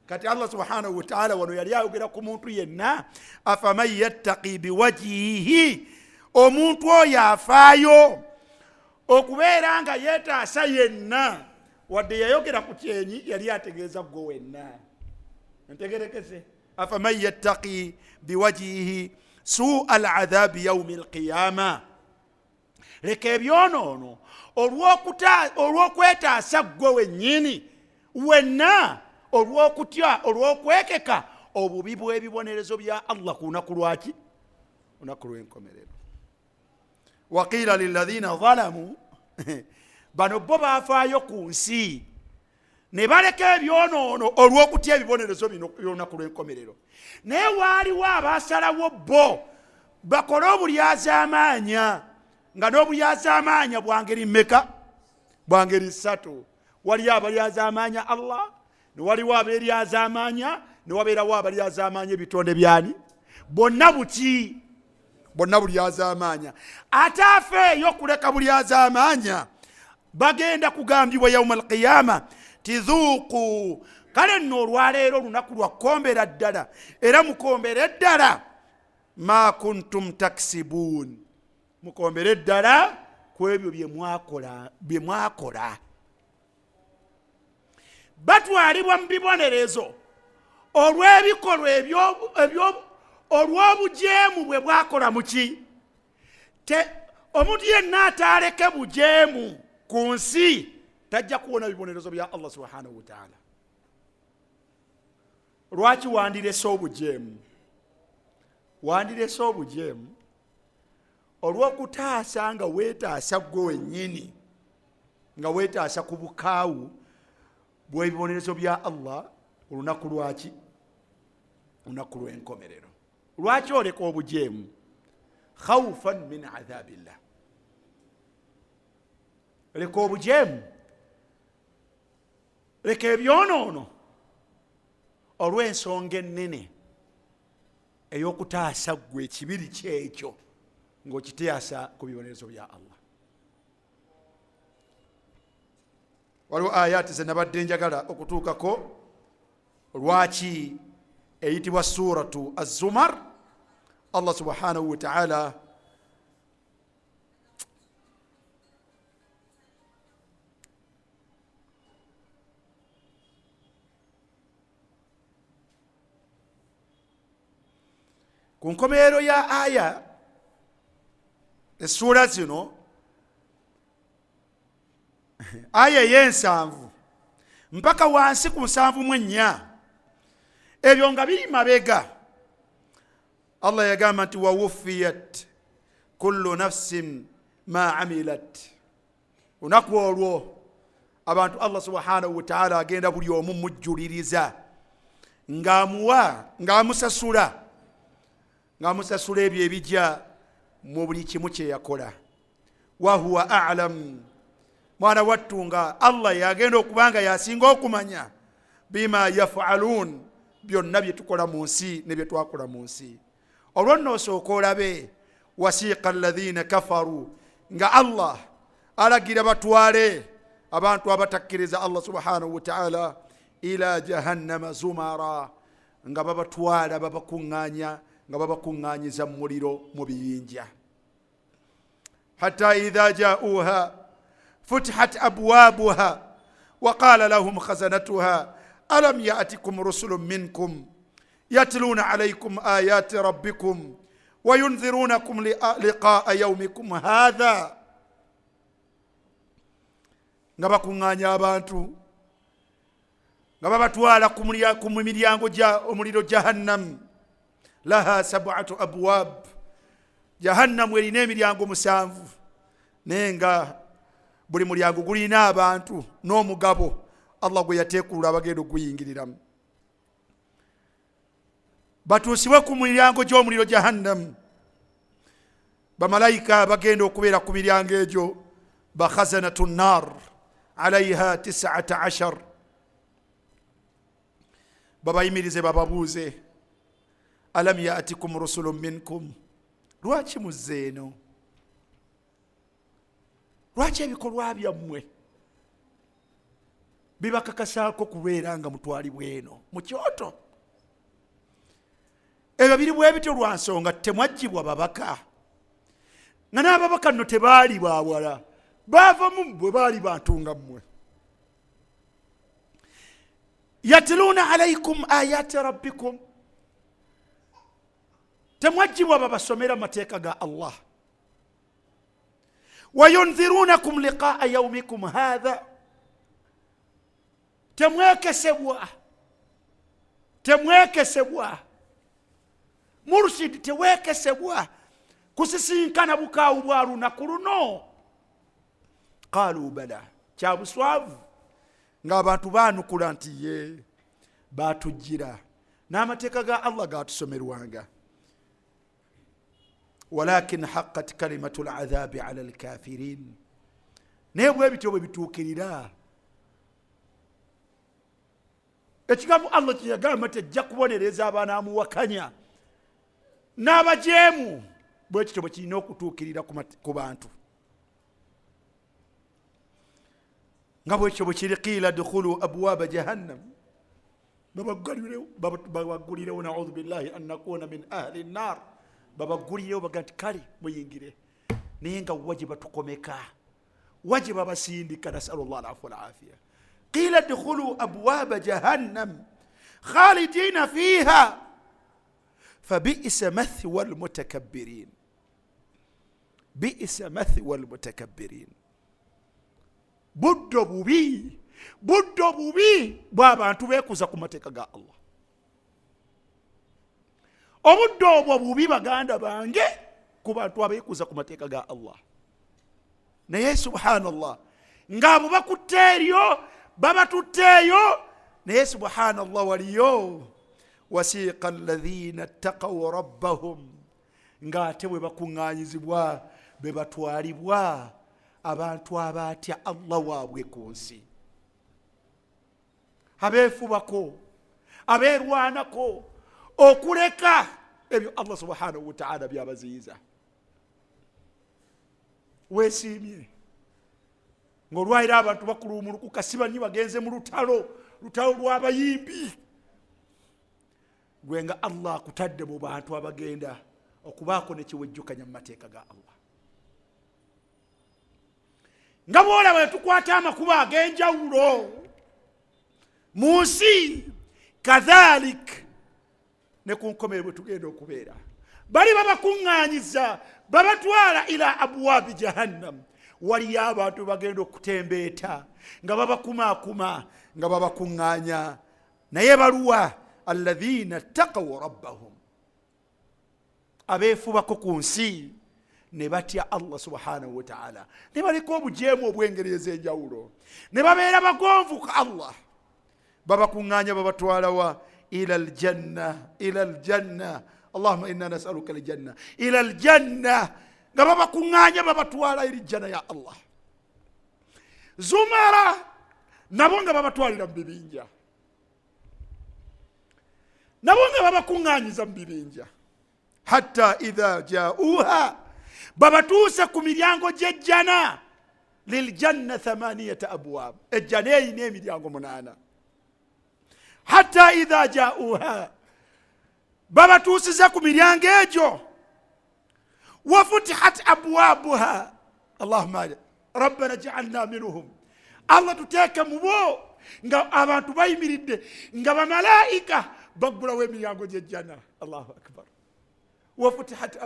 Kati Allah subhanahu wa ta'ala wano yali ayogera ku muntu yenna. Afaman yattaqi biwajhihi, omuntu oyo afaayo okubeera nga yeetaasa yenna wadde yayogera ku kyenyi yali ategeeza gwe wenna. Ntegerekese. afaman yattaqi biwajihi suu aladhabi yaumi alqiyama. Leka ebyonoono olw'okwetaasa gwe wennyini wenna, olw'okutya olw'okwekeka obubi bw'ebibonerezo bya Allah ku lunaku lwaki? Lunaku lw'enkomerero. Waqiila lilladhina zalamu bano bo baafaayo ku nsi ne baleka ebyonoono olw'okutya ebibonerezo bino by'olunaku lw'enkomerero. Naye waaliwo abaasalawo bo bakole obulyazaamaanya, nga n'obulyazaamaanya bwa ngeri mmeka? Bwa ngeri ssatu. Waliyo abalyazaamaanya Allah, ne waliwo abalyazaamaanya, ne wabeerawo abalyazaamaanya ebitonde byani. Bonna buki? Bonna bulyazaamaanya. Ate afeeyo kuleka bulyazaamaanya bagenda kugambibwa yauma alqiyama tidhuuku. Kale nno olwaleero olunaku lwakombera ddala, era mukombere ddala ma kuntum taksibuun, mukombere ddala ku ebyo bye mwakola. Batwalibwa mu bibonerezo olw'ebikolwa olw'obujeemu bwe bwakola muki? Omuntu yenna ataaleke bujeemu ku nsi tajja kuwona bibonerezo bya Allah subhanahu wa ta'ala. Lwaki wandirese obujeemu? Wandirese obujeemu olw'okutaasa nga weetaasa gwe wennyini, nga weetaasa ku bukaawu bw'ebibonerezo bya Allah olunaku lwaki? Olunaku lw'enkomerero. Lwaki oleka obujeemu? Khawfan min adhabillah. Leka obujeemu, leka ebyonoono olw'ensonga ennene ey'okutaasa gwe ekibiri kyekyo ng'okiteasa ku bibonerezo bya Allah. Waliwo ayati ze nabadde njagala okutuukako. Lwaki eyitibwa suratu Az-Zumar? Allah subhanahu wa ta'ala ku nkomerero ya aya essuula zino, aya ey'ensanvu mpaka wansi ku 74, ebyo nga biri mabega, Allah yagamba nti wawuffiyat kullu nafsin ma amilat. Lunaku olwo abantu Allah subhanahu wa ta'ala agenda buli omu mujjuliriza ng'amusasula ebyo ebijja mu buli kimu kye yakola. Wa huwa a'lam, mwana wattu nga Allah yagenda okubanga yasinga okumanya bima yaf'alun, byonna bye tukola mu nsi ne bye twakola mu nsi. Olwo nno osooka olabe wasiqa alladhina kafaru, nga Allah alagira batwale abantu abatakkiriza Allah subhanahu wa ta'ala ila jahannama zumara, nga babatwala babakuŋŋaanya, nga babakuŋŋaanyiza mu muliro mu biyinja. Hatta idha ja'uha futihat abwabuha wa qala lahum khazanatuha alam ya'tikum rusulun minkum yatluna alaykum ayati rabbikum wa yunzirunakum liqa'a yawmikum hadha. Nga bakuŋŋaanya abantu, nga babatwala ku miryango gya omuliro jahannam. Laha sab'atu abwab, jahannamu erina emiryango 7, naye nga buli mulyango gulina abantu n'omugabo Allah gwe yateekulula abagenda okuyingiriramu. Batuusibwe ku miryango gy'omuliro jahannam, bamalayika bagenda okubeera ku miryango egyo, bakhazanatu nnar alayha 19, babayimirize bababuuze alam ya'tikum rusulun minkum, lwaki muzze eno? Lwaki ebikolwa byammwe bibakakasaako kubeera nga mutwalibwa eno mu kyoto? Ebyo biri bwe bityo lwa nsonga temwaggyibwa babaka, nga n'ababaka nno tebaali baawala, bava mumwe bali bantunga mmwe. Yatluna alaykum ayati rabbikum, temwajibwa babasomera mateeka ga Allah. Wayunzirunakum liqaa yawmikum hadha, temwekesebwa murshid, tewekesebwa kusisinkana bukaawu bwa lunaku luno. Qalu bala, kyabuswavu ng'abantu baanukula nti ye baatujjira n'amateeka ga Allah gaatusomerwanga. Walakin haqqat kalimatu al-adhabi ala al-kafirin, naye bwe bityo bwe bituukirira ekigambo Allah kye yagamba nti ajja kubonereza abanaamuwakanya n'abajeemu, bwe kityo bwe kirina okutuukirira ku bantu. nga bwe kityo bwe kiri qiila dukhulu abwaaba jahannam, babaggulirewo naudhu billahi an nakuna min ahli nnar, babaggulirewo baga nti kale muyingire, naye nga wajiba tukomeka, wajiba basindika. nasalu llah alafu walafiya. qiila dukhulu abwaaba jahannam khalidina fiha fabi'sa mathwa almutakabbirin, bi'sa mathwa almutakabbirin. buddo bubi bw'abantu beekuza ku mateeka ga Allah. Obuddo obwo bubi baganda bange ku bantu abeekuza ku mateeka ga Allah. Naye subhanallah, ng'abo bakutte eryo babatutte eyo, naye subhanallah waliyo wasiqa alladhina ttaqaw rabbahum, ng'ate bwe bakuŋŋaanyizibwa be batwalibwa abantu abaatya Allah waabwe ku nsi, abeefubako, abeerwanako okuleka ebyo Allah subhanahu wa ta'ala byabaziyiza. Weesiimye ng'olwaliro abantu bakulumulukuka, si banyi bagenze mu lutalo lw'abayimbi, gwe nga Allah akutadde mu bantu abagenda okubaako ne kiwejjukanya mu mateeka ga Allah. Nga bw'olaba tukwata amakubo ag'enjawulo mu nsi, kadhalik ne ku nkomero bwe tugenda okubeera. Bali babakuŋŋaanyiza babatwala ila abwaabi jahannam, waliyo abantu bagenda okutembeeta nga babakumaakuma nga babakuŋŋaanya, naye baluwa alladhina ttaqaw rabbahum, abeefubako ku nsi ne batya Allah subhanahu wa ta'ala, ne baleka obujeemu obw'engeri ez'enjawulo, ne babeera bagonvu ka Allah. babakuŋŋaanya babatwalawa ila aljanna, Allahumma inna nas'aluka aljanna, ila aljanna, nga babakuŋŋaanya babatwala eri jana ya Allah. Zumara nabo nga babatwalira mu bibinja, nabo nga babakuŋŋaanyiza mu bibinja. Hatta idha ja'uha, babatuuse ku miryango gy'ejjana. Liljanna 8 abwaab, ejjana eyina emiryango 8. Hatta idha ja'uha, babatuusiza ku miryango egyo. Wafutihat abwaabuha, Allahumma rabbana ja'alna minhum, Allah tuteeke mu bo nga abantu bayimiridde nga bamalaika baggulawo emiryango gy'ejjana. Allahu akbar. Wafutihat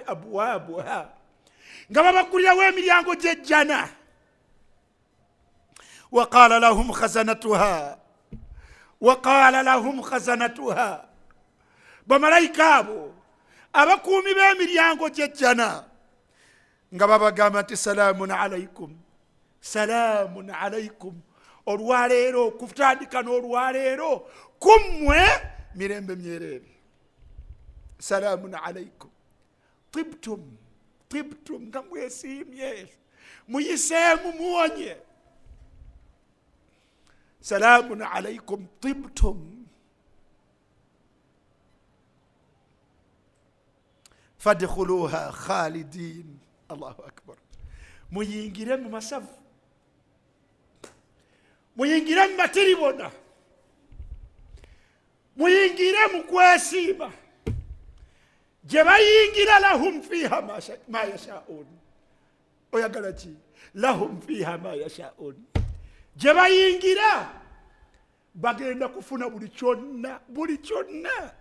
abwaabuha, nga babagulirawo emiryango gy'ejjana. Waqala lahum khazanatuha, bamalayika abo abakuumi b'emiryango gy'ejjana nga babagamba nti salaamun alaykum, olwaleero kutandika n'olwaleero kummwe mirembe myereere. Salaamun alaykum tibtum, nga mwesiimye muyiseemu muwonye. Salaamun alaykum tibtum fadkhuluha khalidin. Allahu akbar. Muyingire mu masavu, muyingire mu matiribona, muyingire mu kwesiima gye bayingira. Lahum fiha ma yasha'un, oyagala ki? Lahum fiha ma yashaun. Gye bayingira bagenda kufuna buli kyonna, buli kyonna,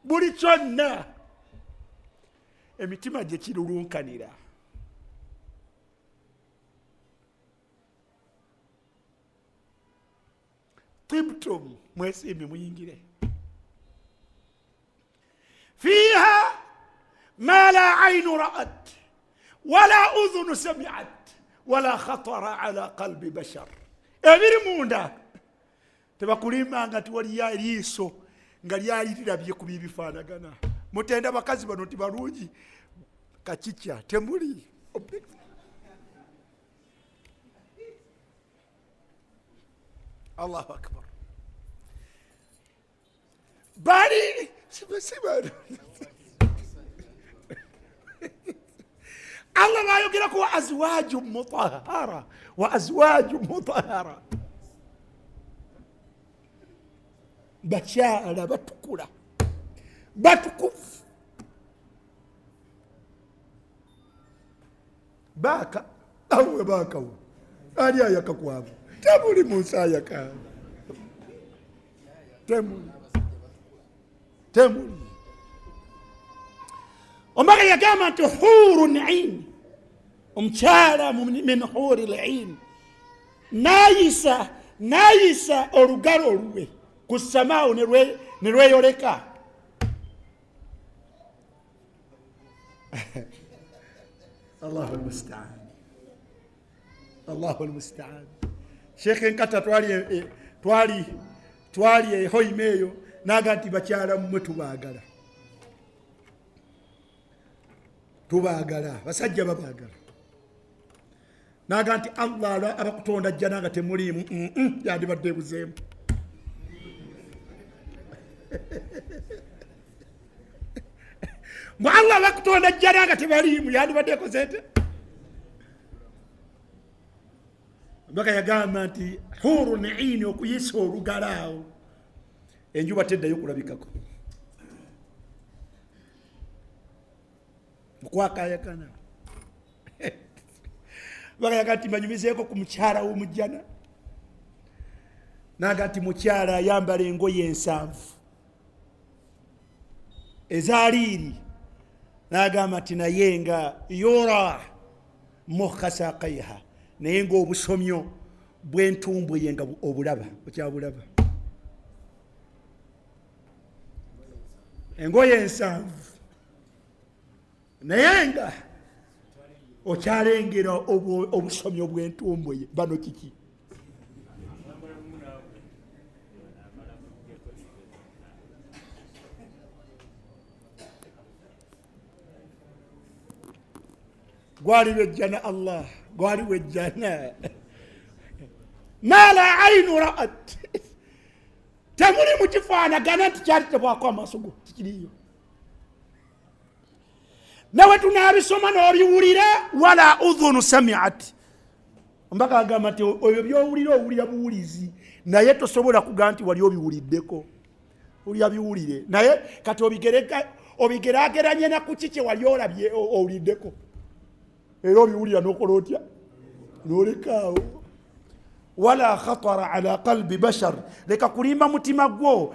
buli kyonna. Emitima gye kirulunkanira. Tibtum, mwesiimye muyingire. Fiha ma la aynu ra'at wala udhunu sami'at wala khatara ala qalbi bashar. Ebiri munda tebakulimbanga ti waliyo eriiso nga lyali lirabye ku bibifaanagana. Mutenda bakazi bano ti balungi kakikya temuli. Allahu akbar. Bali sibano Allah bayogera ku azwaju mutahhara wa azwaju mutahhara. Bakyala batukula batukufu. Baka awe bakawo ali ayaka kwabo temuli Musa ayaka temuli. Ombaka yagamba nti hurun ain, omukyala min huri lain, nayisa olugalo olwe ku samaawo ne lweyoleka. Allahu almustaan, Allahu almustaan. Sheikh Nkata twali ehoyima eyo naga nti bakyala mmwe tubaagala, basajja babaagala. Naga nti Allah abakutonda ajja nanga temuliimu, yandibadde ebuzeemu. Mu Allah abakutonda ajja nanga tebaliimu, yandibadde ekozeete. Mbaka yagamba nti huru naini, okuyisa olugalaawo enjuba teddayo kulabikako. Mukwakayakana bagayaga nti banyumizeeko ku mukyala w'omujjana. Naga nti mukyala ayambala engoye 7 ezaliiri. Nagamba nti naye nga yora mukhasaqaiha, naye nga obusomyo bw'entumbwe ye nga obulaba, okyabulaba. Engoye 7 naye nga okyalengera obusomyo bw'entumbwe ye. Bano kiki? Gwali wejjana Allah, gwali wejjana ma la aynu ra'at. Temuli mukifaanagana nti kyali tebwako amaaso go tikiriyo. Nawe tunaabisoma n'obiwulira wala udhunu sami'at. Mbaka agamba nti ebyo by'owulira owulira buwulizi, naye tosobola kugamba nti wali obiwuliddeko. Olya biwulire naye kati obigeraageranye na ku kiki wali olabye owuliddeko. Era obiwulira n'okola otya? N'olekaawo. Wala khatara ala qalbi bashar. Leka kulimba mutima gwo.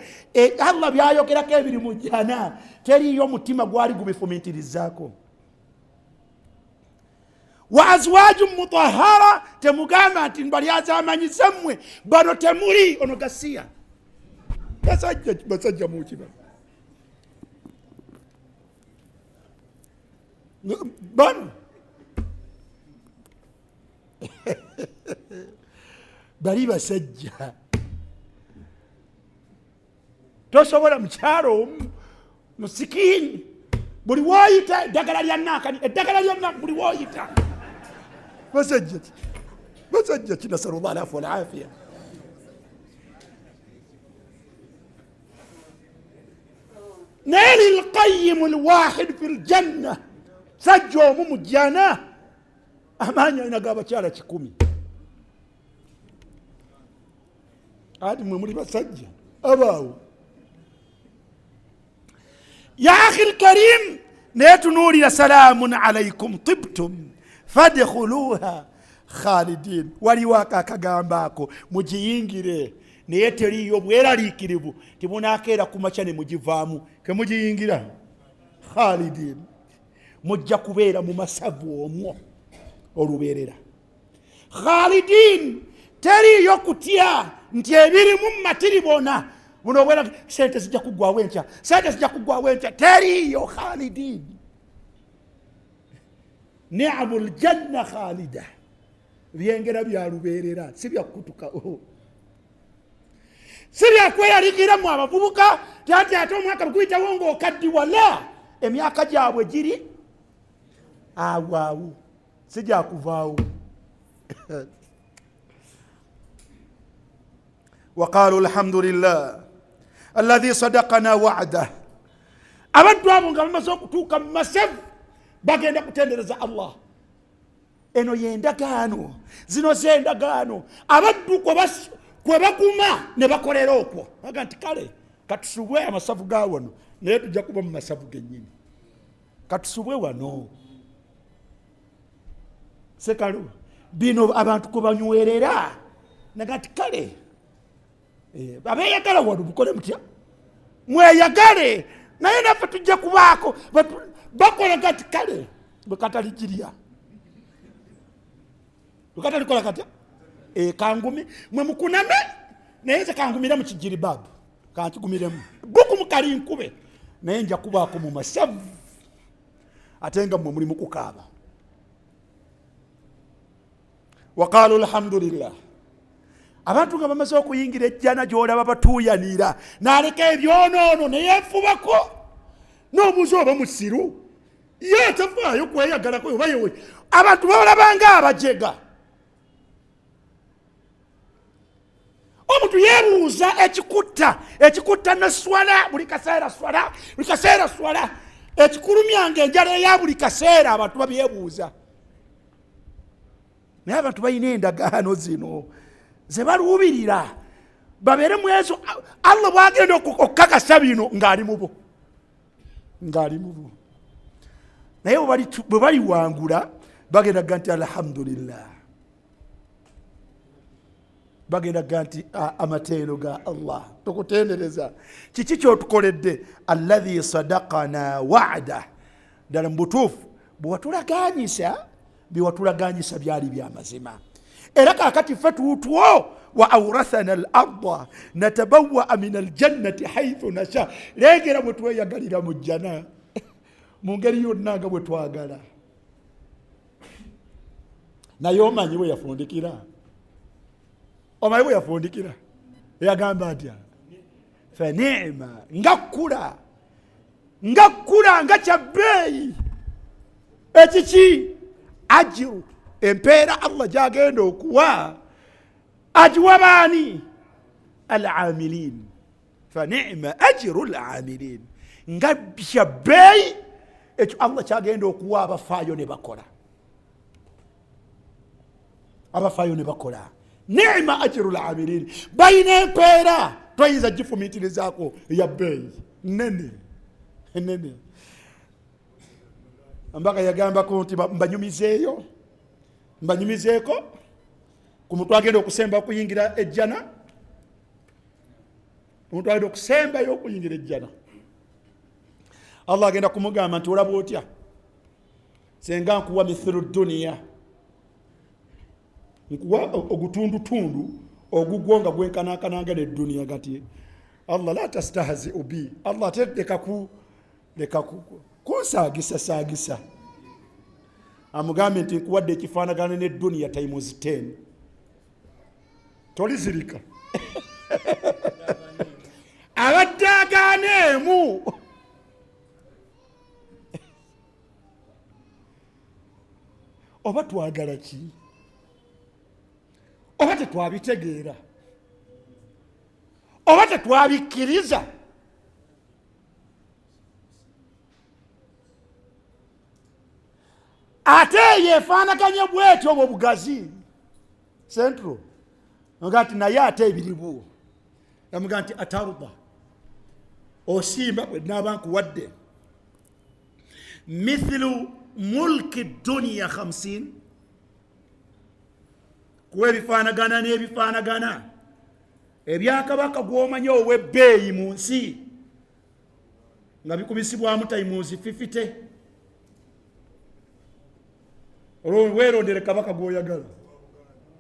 Allah byayogerako ebiri mu jjana, teriyo mutima gwali gubifumintirizaako. Wa azwaju mutahhara, temugamba nti bali azamanyize mmwe bano temuli. Ono gasiya basajja mukiba bano bali basajja. Tosobola mukyalo omu musikini buli woyita eddagala lya nakani, eddagala lyonna buli woyita basajja ki nasalullah alafu walafiya. naye lilqayimu lwahid fi ljanna, sajja omu mu jjana amaanyi alina g'abakyala 100. Ati mwe muli basajja abaawo. Ya akhi alkarim, naye tunuulira salaamun alaykum tibtum fadkhuluha khalidin. Waliwo akagambo ako mugiyingire naye teriyo bweraliikirivu timunakeera kumakya ne mugivaamu kemugiyingira khalidin. Mujja kubeera mu masavu omwo olubeerera. Khalidin, teriyo kutya nti ebirimu mumatiribona buno obwera sente zijja kuggwawo enkya, sente zijja kuggwawo enkya. Teriyo khalidin. Ni'amul janna khalida, byengera bya lubeerera, si bya kutuka. Si bya kweyaliikiramu abavubuka tyati ate omwaka guyitawo ng'okaddiwala. Emyaka gyabwe giri awo si gya kuvaawo. Waqaalu alhamdulillah alladhi sadaqana wa'dah. Abantu abo nga bamaze okutuuka mu masavu bagenda kutendereza Allah. Eno yendagaano, zino zendagaano. Abaddu kwe baguma ne bakolera okwo baga nti kale katusubwe amasavu ga wano naye tujja kuba mu masavu gennyini, katusubwe wano. Sekalu bino abantu kwe banywerera naga nti kale abeeyagala wano mukole mutya, mweyagale naye naffe tujja kubaako. Bakola gati kale bwekataligirya bwekatalikola katya kangumi mwe mukuname naye nze kangumire mu kijiribabu kankigumiremu gukumu kali nkube naye nja kubaako mu masavu ate nga mmwe muli mukukaaba. Waqaalu alhamdulillah. Abantu nga bamaze okuyingira ejjana gy'olaba batuuyanira n'aleka ebyonoono ne yeefubako n'obuuza oba musiru ye tavaayo kweyagalako oba yewe. Abantu babalabanga abajega. Omuntu yeebuuza ekikutta ne swala buli kaseera swala ekikulumyanga enjala eya buli kaseera abantu babyebuuza. Naye abantu balina endagaano zino ze baluubirira babeere mu ezo. Allah bwagenda okukakasa bino ng'ali mu bo. Naye bwe baliwangula bagenda nti alhamdulillah, bagenda nti amateeno ga Allah tukutendereza. Kiki kyotukoledde? Alladhi sadaqana wa'da. Ddala mu butuufu bwewatulaganyisa biwatulaganyisa byali bya mazima. Era kaakati ffe tuutwo wa awrathana al-arda natabawwa min al-jannati haythu nasha. Leegera bwe tweyagalira mu jjana mu ngeri yonna nga bwe twagala. Naye omanyi bwe yafundikira? Omanyi bwe yafundikira? Yagamba atya? Fa ni'ma, ngakkula nga kyabbeeyi. Ekiki? Ajiru, empeera Allah gyagenda okuwa agiwa baani? Al-amilin. Fa ni'ma ajiru al-amilin. Nga kyabbeeyi ekyo Allah kyagenda okuwa abafaayo ne bakola. Abafaayo ne bakola. Ni'ma ajiru al-amilin. Bayina empeera toyinza gifumiitirizaako yabbeeyi nene. Ambaka yagambako nti mbanyumizeeko ku muntu agenda okusemba okuyingira ejjana. Omuntu agenda okusembayo okuyingira ejjana, Allah agenda kumugamba nti olaba otya senga nkuwa mithlu duniya, nkuwa ogutundutundu ogugwonga gwenkanakananga n'edduniya. Gati Allah la tastahzi'u bi, Allah leka kunsaagisa amugambe nti nkuwadde ekifaanagana n'edduniya times 10. Tolizirika abaddagaana emu. Oba twagala ki? Oba tetwabitegeera? Oba tetwabikkiriza? Ate yefaanaganye bwetyo obwo bugazi central ngati naye ate ebiribu. Yamuga nti ataruda osimba bwe naba nkuwadde mithlu mulki dunia 50 kuwa ebifaanagana n'ebifaanagana ebyakabaka gw'omanyi ow'ebbeeyi mu nsi nga bikubisibwamu tayimuzi 50 olwo weerondere kabaka gw'oyagala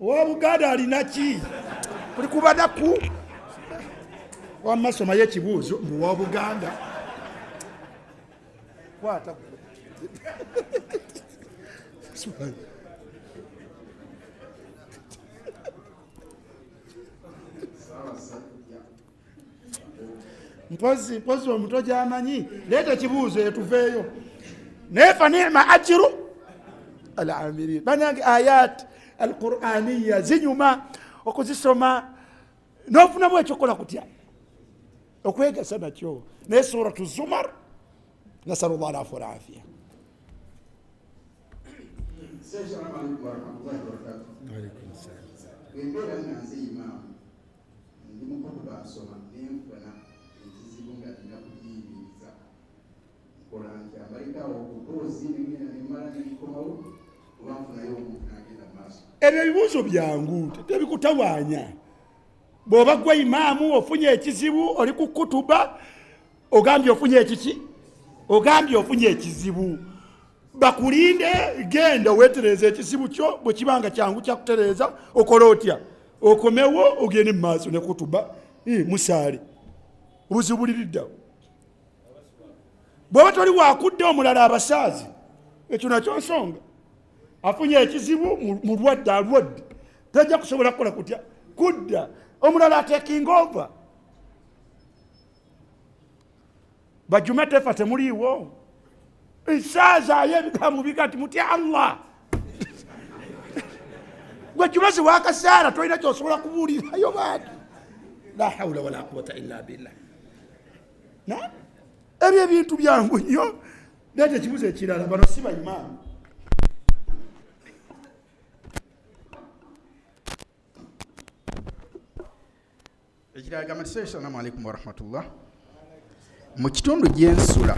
owa Buganda alina ki kuli kubanaku wamasoma y'ekibuuzo muwa Buganda kwata mpozi omuto gy'amanyi leeta ekibuuzo etuveeyo nefa ni'ma ajiru al-amirin banange ayat al-qur'aniya zinyuma okuzisoma n'ofunamu ekyokola kutya okwegasa nakyo naye suratu zumar nasalu llah alafu walafiya. Ebyo ebibuuzo byangu tebikutawaanya. Bw'oba gwe imaamu ofunye ekizibu oli ku kutuba ogambye ofunye ekiki ogambye ofunye ekizibu bakulinde genda weetereza ekizibu kyo bwe kibanga kyangu kyakutereza okola otya okomewo ogende mu maaso ne kutuba musaale obuzibu buliriddawo. Bw'oba toli wakudde omulala abasaazi ekyo nakyo nsonga afunye ekizibu mulwadde alwadde tajja kusobola kukola kutya kudda omulala taking over. Bajuma tefa temuliiwo nsaazayo ebigambo bigati mutya Allah gwe jumazi wakasaala tolina kyosobola kubuulirayo baati la hawla wala quwata illa billah. Ebyo ebintu byangu nnyo leeta ekibuzo ekirala bano si baimaamu. Assalamu alaikum warahmatullah. Mu kitundu gy'ensula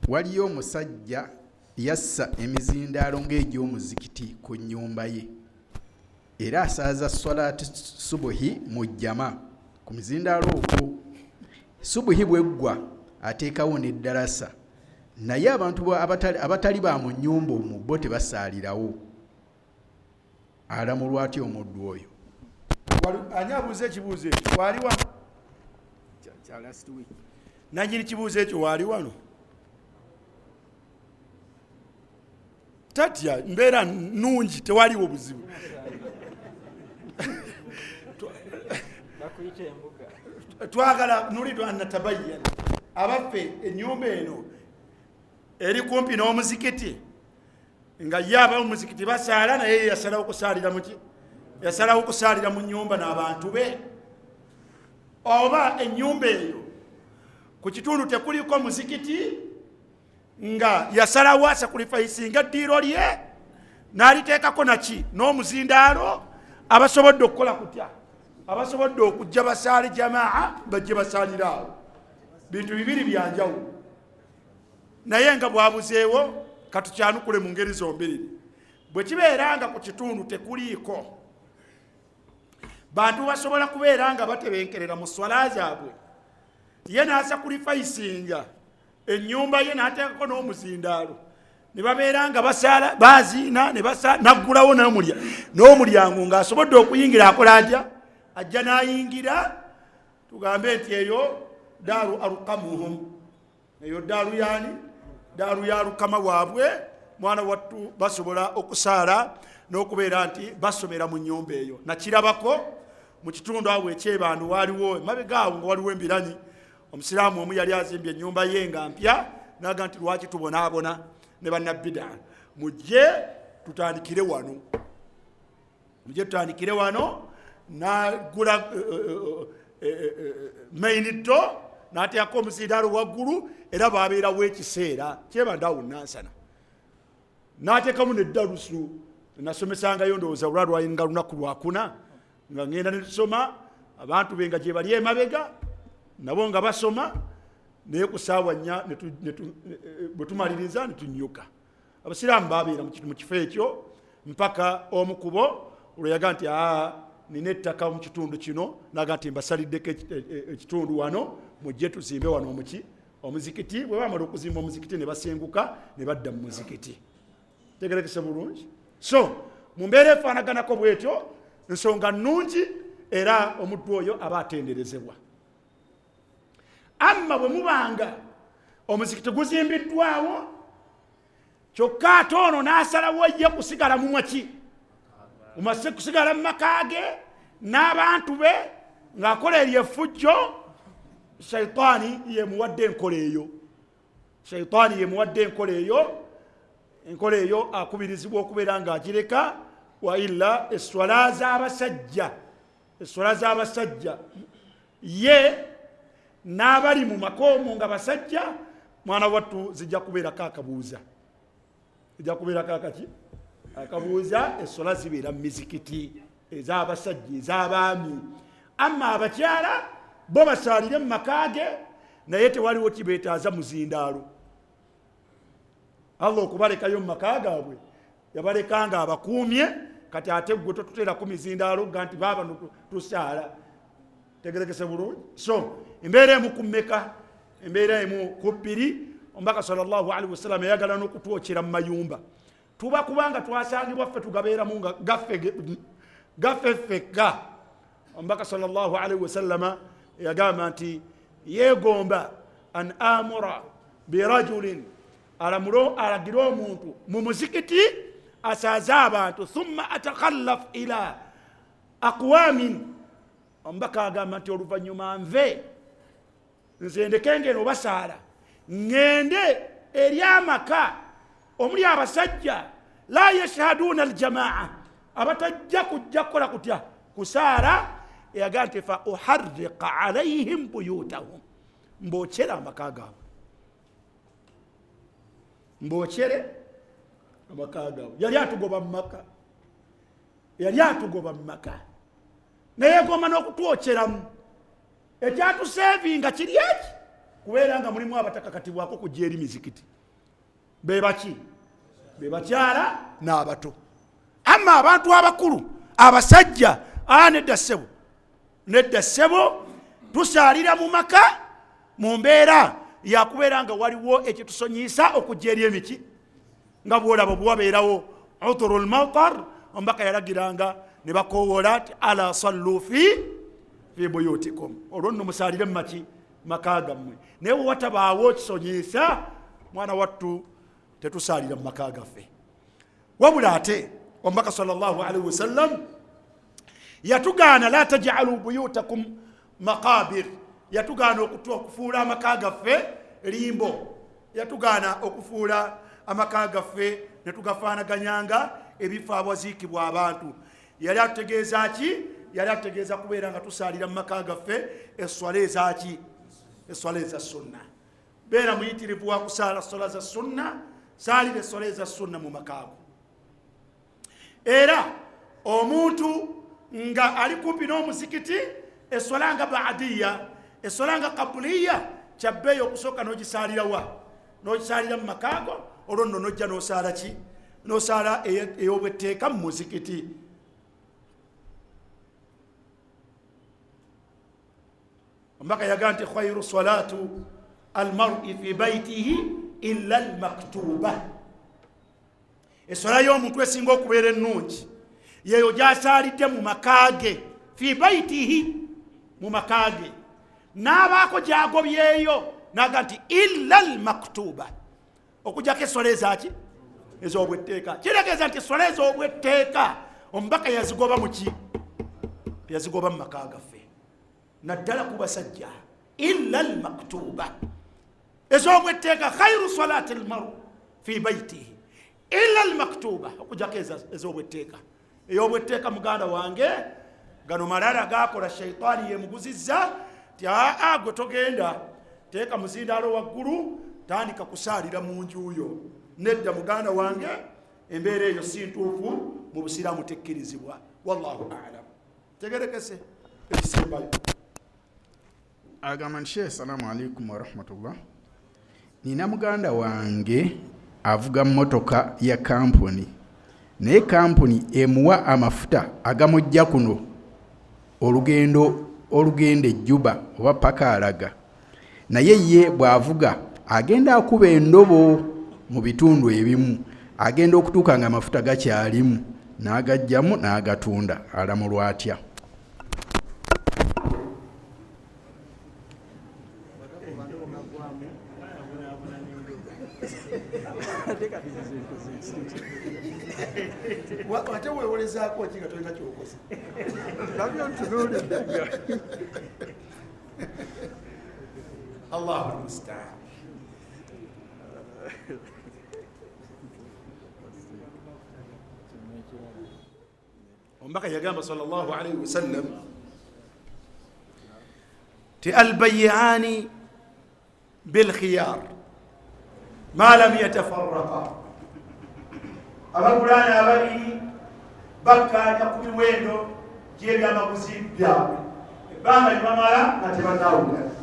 waliyo omusajja yassa emizindaalo ng'egy'omuzikiti ku nnyumba ye era asaaza swalaati subuhi mu jjama ku mizindaalo okwo. Subuhi bweggwa ateekawo n'eddalasa naye abantu abatali ba mu nnyumba omwo bo tebasaalirawo. Alamulwa atya omuddu oyo? Ani abuuza ekibuuzo ekyo waali wano? Nannyini kibuuzo ekyo waali wano? Tatya mbeera nnungi tewaliwo buzibu. Twagala nuridu an natabayyana abaffe ennyumba eno eri kumpi n'omuzikiti nga ye ab'omuzikiti basaala naye yasalawo kusaalira muki yasalawo kusaalira mu nnyumba n'abantu be. Oba ennyumba eyo ku kitundu tekuliko muzikiti nga yasalawo asakulifaisinga ddiiro lye n'aliteekako naki n'omuzindaalo abasobodde okukola kutya abasobodde okujja basaali jamaa bajje basaalira awo. Bintu bibiri byanjawulo naye nga bwabuzeewo katukyanukule mu ngeri zombiriri. Bwe kibeera nga ku kitundu tekuliiko bantu basobola kubeera nga batebenkerera mu swala zaabwe ye n'asakulifaisinga ennyumba ye n'ateekako n'omuzindaalo ne babeera nga basaala baziina ne basaala naggulawo n'omulyango ng'asobodde okuyingira akola atya ajja n'ayingira tugambe nti eyo daaru arukamuhum eyo daaru yaani daaru ya rukama waabwe mwana wattu basobola okusaala n'okubeera nti basomera mu nnyumba eyo. Nakirabako mu kitundu awo ekyebandu waaliwo emabega awo nga waliwo embirani omusiraamu omu yali azimbye ennyumba ye nga mpya naga nti lwaki tubonaabona ne bannabida mujje tutandikire wano n'agula mainito n'ateekako omuzindaalo waggulu era baabeerawo ekiseera kyebandaawo nansana n'ateekamu neddalusu nasomesangayo ndowooza olwalwayinga lunaku lwakuna nga ngenda netusoma abantu benga gye bali emabega nabo nga basoma naye ku ssaawa nnya bwe tumaliriza ne tunyuka abasiraamu babeera mu kifo ekyo mpaka omukubo olweyaga nti nina ettaka mu kitundu kino naga nti mbasaliddeko ekitundu wano mujje tuzimbe wano omuzikiti. bwe bamala okuzimba omuzikiti ne basenguka ne badda mu muzikiti. Tegerekese bulungi. So mu mbeera efaanaganako bwetyo, ensonga nnungi era omuddu oyo aba atenderezebwa. Amma bwe mubanga omuzikiti guzimbiddwawo kyokka ate ono n'asalawo ye kusigala mu mwaki, umase kusigala mu maka ge n'abantu be ng'akola eryefujjo, shaitaani yemuwadde enkola eyo. Shaitaani yemuwadde enkola eyo akubirizibwa okubeera ng'agireka. Wa illa esswala z'abasajja ye n'abali mu maka omwo nga basajja, mwana wattu zijja kubeerako akabuuza. Zijja kubeerako akabuuza. Esswala zibeera mu mizikiti ez'abasajja ez'abaami. Amma abakyala bo basaalire mu maka ge, naye tewaliwo kibeetaaza muzindaalo. Allah okubalekayo mu maka gaabwe yabalekanga abakuumye, kati ate gwe totuteera ku mizindaalo ga nti baaba tusaala. Tegerekese bulungi. So embeera emu ku mmeka? Embeera emu ku bbiri. Omubaka sallallahu alaihi wasallam yayagala n'okutwokera mu mayumba. Tuba kubanga twasangibwa ffe tugabeeramu nga gaffe ffekka. Omubaka sallallahu alaihi wasallama yagamba nti yeegomba an amura birajulin, alagira omuntu mu muzikiti asaaze abantu, thumma atakhallaf ila aqwamin. Omubaka agamba nti oluvannyuma nze ndekengeno basaala ngende eri amaka omuli abasajja la yashhaduna aljamaa, abatajja kujja kukola kutya kusaala. Eyaga nti fa uharriqa alaihim buyutahum, mbokyere amaka gaabwe, mbokyere amaka gaabwe. Yali atugoba mu maka, naye goma n'okutwokyeramu. Ekyatuseevinga kiri eki? Kubeera nga mulimu abatakakatibwako kujja eri mizikiti. Bebaki? Bebakyala n'abato. Amma abantu abakulu, abasajja, nedda ssebo, tusaalira mu maka mu mbeera yakubeera nga waliwo ekitusonyisa okujja eri emiki. Nga bwolaba bwabeerawo uthurul mawtar, omubaka yalagiranga ne bakowoola nti ala sallu fi buyutikum, olwo nno musaalire mu maka gammwe. Naye bwe watabaawo kisonyisa, mwana wattu tetusaalira mu maka gaffe. Wabula ate omubaka sallallahu alaihi wasallam yatugaana la taj'alu buyutakum maqabir, yatugaana okufuula amaka gaffe limbo. Yatugaana okufuula amaka gaffe ne tugafaanaganyanga ebifo awaziikibwa abantu. Yali atutegeeza ki? Yali atutegeeza kubeera nga tusaalira mu maka gaffe esswala ezaki? Esswala eza sunna. Beera muyitirivu wa kusaala esswala za sunna, saalira esswala eza sunna mu makaago. Era omuntu nga ali kumpi n'omuzikiti, esswala nga baadiya, esswala nga kabuliya, kyabbeeyo okusooka n'ogisaalira wa? N'ogisaalira mu makaago. Olwo nno n'ojja n'osaala ki? N'osaala ey'obwetteeka mu muzikiti. Omubaka yagaa nti khayru salatu almar'i fi baitihi illa almaktuba, esswala y'omuntu esinga okubeera ennungi yeeyo gy'asaalidde mu makaage, fi baitihi, mu makaage, n'abaako gy'agobyeyo naga nti illa almaktuba, okugjako esswala ezaki? Ez'obwetteeka. Kiregeeza nti esswala ez'obwetteeka omubaka yazigoba mu ki? Yazigoba mu maka gaffe, naddala ku basajja. Illa almaktuba, ez'obwetteeka. Khayru salati almaru fi baitihi illa almaktuba, okugjako ez'obwetteeka. Ey'obwetteeka muganda wange, gano malala gakola shaitaani yemuguzizza ti gwe togenda teeka muzindaalo waggulu, tandika kusaalira mu njuyo. Nedda muganda wange, embeera eyo si ntuufu, mu busiraamu tekkirizibwa. Wallahu a'lam. Tegerekese ekisembayo. Agamba nti Sheikh, assalamu alaikum wa rahmatullah. Nina muganda wange avuga mmotoka ya kampuni naye kampuni emuwa amafuta agamujja kuno olugendo ejjuba oba paka alaga naye ye bw'avuga agenda akuba endobo mu bitundu ebimu agenda okutuuka nga amafuta gakyalimu n'agajjamu n'agatunda alamulwa atya? ate weewolezaako ki nga tolina kyokoze? nabyo ntunuulidde. Allahu almustaan. omubaka yagamba sallallahu alayhi wasallam ti albayiani bilkhiyar ma lam yatafarraqa, abagulaana ababiri bakkanya ku miwendo gy'ebyamaguzi byabwe ebbanga libamala nga tebatawulana.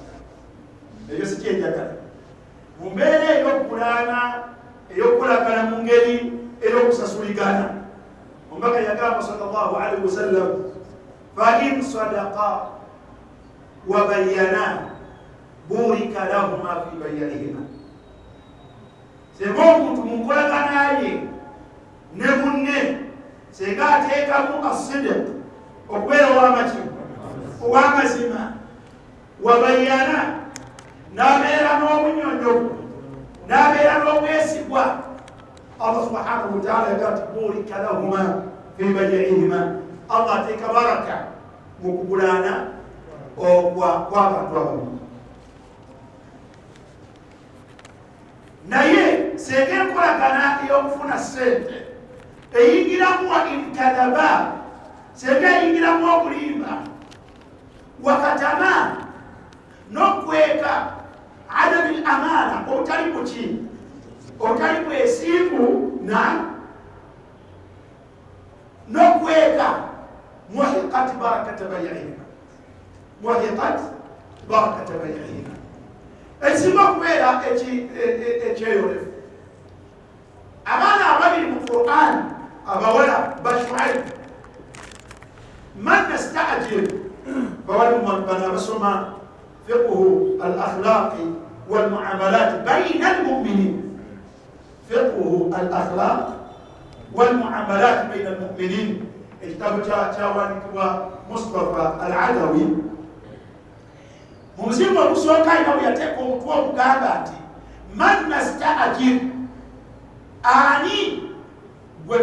Ebyo si kyenjagala mu mbeera ey'okugulaana ey'okukolagana mu ngeri ey'okusasuligana. omubaka yagamba sallallahu alaihi wasallam fa in sadaqa wa bayyana burika lahuma fi bayyanihima. Singa omuntu mu nkolagana ye ne munne singa ateekamu asidiq okubeera ow'amazima wa bayyana n'abeera n'obunyonyovu n'abeera n'obwesigwa, Allah subhanahu wa ta'ala yagati burika lahuma fi bay'ihima, Allah ateeka baraka mu kugulaana kw'abantu abamu. Naye singa enkolagana ey'okufuna ssente eyingiramu wa inkadaba, singa eyingiramu obulimba wakatama n'okweka adamu amaana obutali buki obutali bwesimbu n'okweka muhiqat barakata bay'ihima, muhiqat barakata bay'ihima, ekisinga okubeera ekyeyolefu. Abaana ababiri mu Qur'an abawala bashuaib man nasta'jir bawali bano abasoma fiqhu al-akhlaqi wal-mu'amalat bayna al-mu'minin, fiqhu al-akhlaq wal-mu'amalat bayna al-mu'minin, ekitabo kyawandiikibwa Mustafa al-Adawi. Mu muzingo ogusooka ina bwe yateeka omutwe okugamba nti man nasta'jir, ani gwe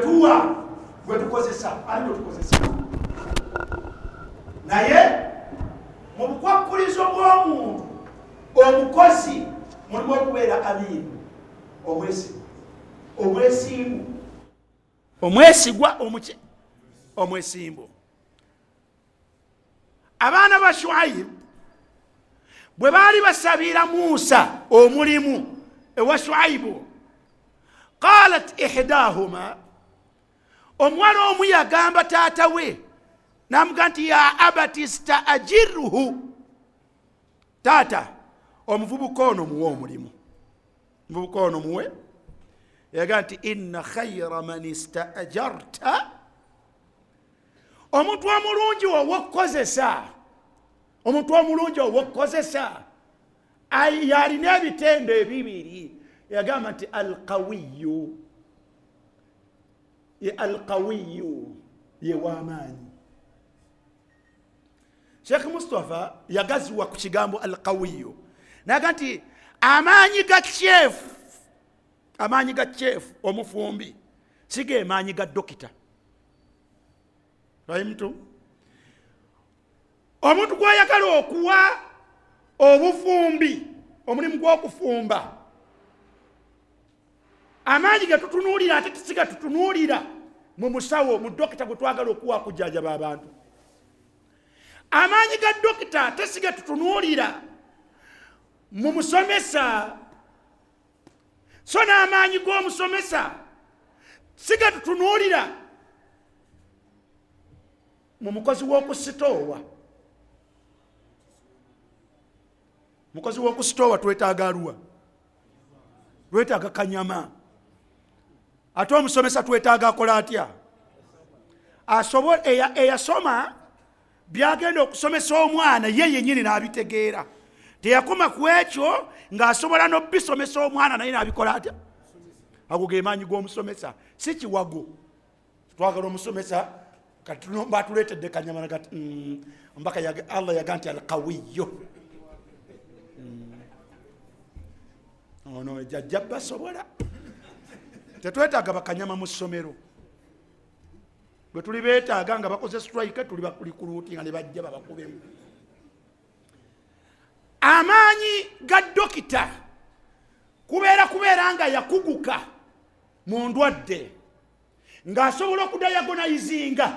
tukozesa, ani gwe tukozesa. Naye mu bukwakkulizo bw'omuntu omukozi mulimu okubeera amiinu, omwesigwa, omwesimbu. Abaana ba Shuaib bwe baali basabira Musa omulimu ewa Shuaibu, qalat ihdahuma, omuwala omu yagamba taata we n'amugamba nti ya abati sta'jirhu, taata omuvubuka ono muwe omulimu, omuvubuka ono muwe. Yagamba nti inna khayra man ista'jarta, omuntu omulungi ow'okukozesa, omuntu omulungi ow'okukozesa yalina ebitendo ebibiri. Yagamba nti alqawiyu, ye w'amaanyi. Sheikh Mustafa yagaziwa ku kigambo alqawiyu, naga nti amaanyi ga chefu, amaanyi ga chefu omufumbi sige maanyi ga dokita. Omuntu gw'ayagala okuwa obufumbi, omulimu gw'okufumba, amaanyi ge tutunuulira ate tusiga tutunuulira mu musawo, mu dokita gwe twagala okuwa kujjanjaba abantu. Amaanyi ga dokita tesiga tutunuulira mu musomesa, so n'amaanyi g'omusomesa siga tutunuulira mu mukozi w'okusitoowa. Mukozi w'okusitoowa twetaaga aluwa? Twetaaga kanyama. ate omusomesa twetaaga akola atya? Eyasoma byagenda okusomesa omwana ye yennyini n'abitegeera, teyakoma ku ekyo ng'asobola n'obisomesa omwana naye n'abikola atya? Ago ge maanyi g'omusomesa, si kiwago. Twagala omusomesa kati batuleetedde kanyamana kati mbaka Allah yaga nti alqawiyyo ono jajja basobola. Tetwetaaga bakanyama mu ssomero. Bwe tuli beetaaga nga bakoze strike tuli bakulikuruuti nga ne bajja babakubemu. Amaanyi ga dokita kubeera nga yakuguka mu ndwadde ng'asobola okudayagonayizinga,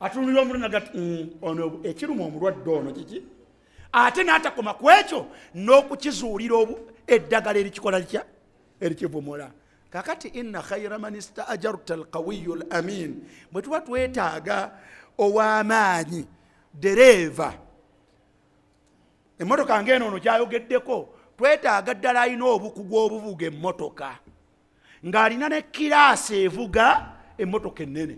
atunulira omulungi agati ono ekiruma omulwadde ono kiki, ate n'atakoma ku ekyo n'okukizuulira eddagala erikikola litya erikivumula. Kakati inna khayra man istaajarta alqawiyyu alamin, bwe tuba twetaaga ow'amaanyi dereeva, emmotoka ng'eno ono kyayogeddeko, twetaaga ddala alina obukugu obuvuga emmotoka ng'alina ne kiraasi evuga emmotoka ennene.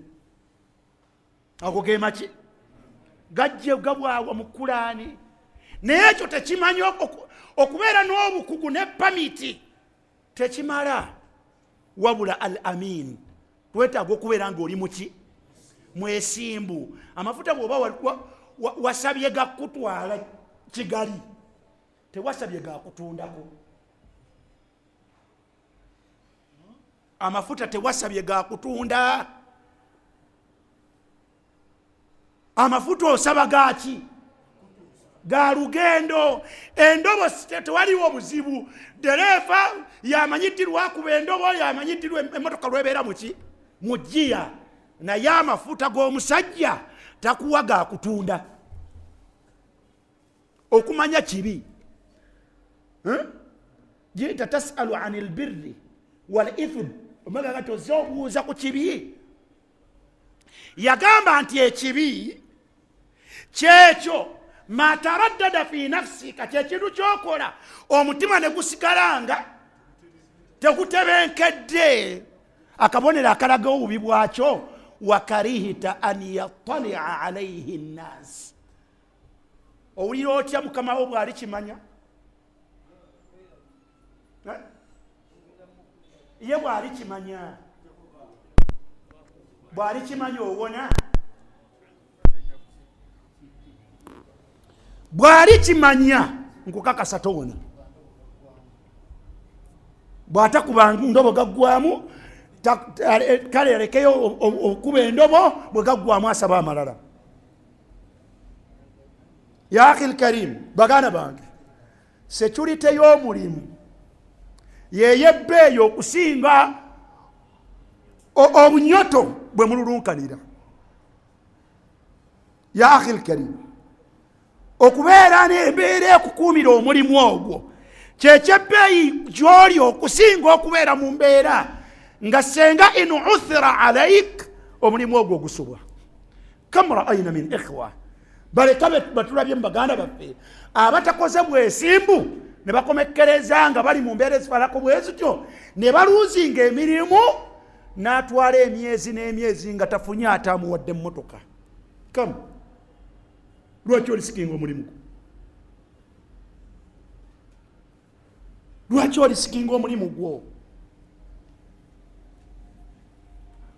Ago ge maki gajje gabwawa mu Kulaani. Naye ekyo tekimanyi okubeera n'obukugu ne pamiti tekimala, wabula al amin. Twetaaga okubeera ng'oli muki mwesimbu. Amafuta bw'oba wasabye gakutwala Kigali, tewasabye gakutundako. Amafuta tewasabye gakutunda. Amafuta osaba gaki? Ga lugendo. Endobo tewaliwo buzibu. Dereeva yamanyitirwa kuba endobo, yamanyitirwa emmotoka lwebeera muki mujiya. Naye amafuta g'omusajja takuwa gakutunda. Okumanya kibi. Jita tasalu anil birri wal ithmi, omaga gato zobuuza ku kibi. Yagamba nti ekibi kyekyo mataraddada fi nafsika, kyekintu kyokola omutima ne gusigalanga tegutebenkedde. Akabonero akalaga obubi bwakyo, wakarihita an yattalia alaihi nnas. Owulira otya mukama wo bw'ali kimanya? Ye bw'ali kimanya, bw'ali kimanya owona. Bw'ali kimanya nkukakasa towona. Bw'atakuba ndobo gaggwamu kale alekeyo okuba endobo, bwe gaggwamu asaba amalala. Ya akhil karim, bagana bange, security y'omulimu yeyebbeeyo okusinga obunyoto bwe mululunkanira. Ya akhil karim, okubeera n'embeera ekukuumira omulimu ogwo kyekyebbeeyi gy'oli okusinga okubeera mu mbeera nga senga in uthira alaik omulimu ogwo gusubwa. Kam ra'ayna min ikhwa, baleka batulabye mu baganda baffe abatakoze bwesimbu ne bakomekkereza nga bali mu mbeera ezifaanako bwe zityo, ne baluuzinga emirimu, n'atwala emyezi n'emyezi nga tafunye ataamuwadde emmotoka. Kam lwaki olisikinga omulimu gwo? Lwaki olisikinga omulimu gwo?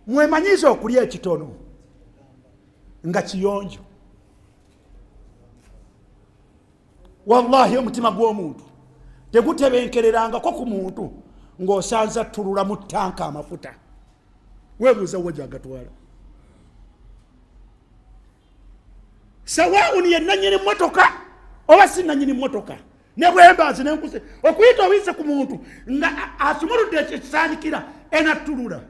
Mwemanyiza okulya ekitono nga kiyonjo. Wallahi omutima gw'omuntu tegutebenkererangako ku muntu ng'osanza tulula mu ttanka amafuta. Weebuuza wa gyagatwala. Sawauni ye nannyini mmotoka oba si nannyini mmotoka, ne bwembazi n'enkuse okuyita obuyise ku muntu nga asumuludde ekisaanikira enattulula.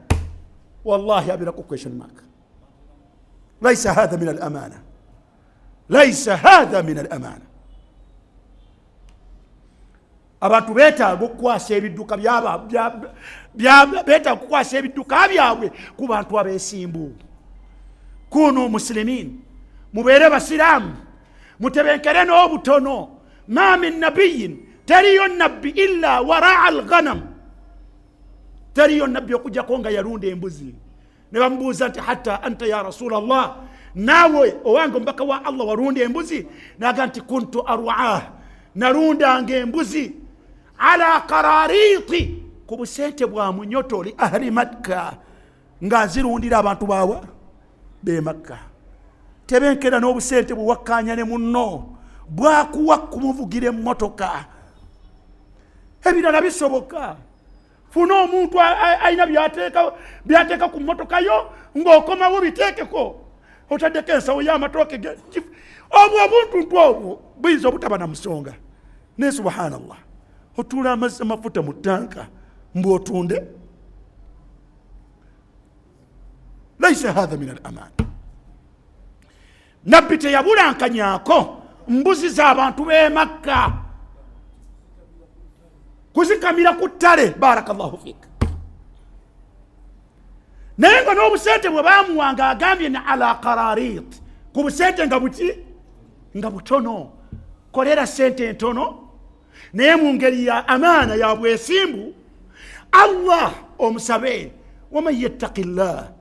Wallahi abiraku question mark. Laisa hadha min al-amana, laisa hadha min al-amana. Abantu beetaaga okukwasa ebidduka beetaaga okukwasa ebidduka byabwe ku bantu abeesimbu. Kunu muslimin, mubeere basiraamu, mutebenkere n'obutono. Ma min nabiyin, teriyo nabbi illa waraa al-ghanam, teriyo nabbi okujjako nga yalunda embuzi. Ne bamubuuza nti hatta anta ya rasulallah, naawe owange omubaka wa Allah walunda embuzi? Naga nti kuntu arwaah, nalundanga embuzi ala qarariti, ku busente bwa munyoto li ahli Makka, nga nzirundira abantu baawa be Makka. Tebenkera n'obusente buwakkanya ne munno bwakuwa kumuvugira emmotoka. Ebirala bisoboka. Funa omuntu alina byateeka ku mmotoka yo ng'okomawo biteekeko, otaddeko ensawo y'amatooke ge. Obwo obuntuntu obwo buyinza obutaba na musonga. Ne subhanallah, otuula amazzi amafuta mu ttanka mbu otunde. Laisa hadha min al-aman. Nabbi teyabulankanyako mbuzi z'abantu b'e Makka kuzikamira ku ttale. Barakallahu fika. Naye nga n'obusente bwe baamuwanga agambye na ala qararit, ku busente nga buki? Nga butono. Kolera sente entono naye mu ngeri ya amaana ya bwesimbu. Allah omusabe, waman yattaqillah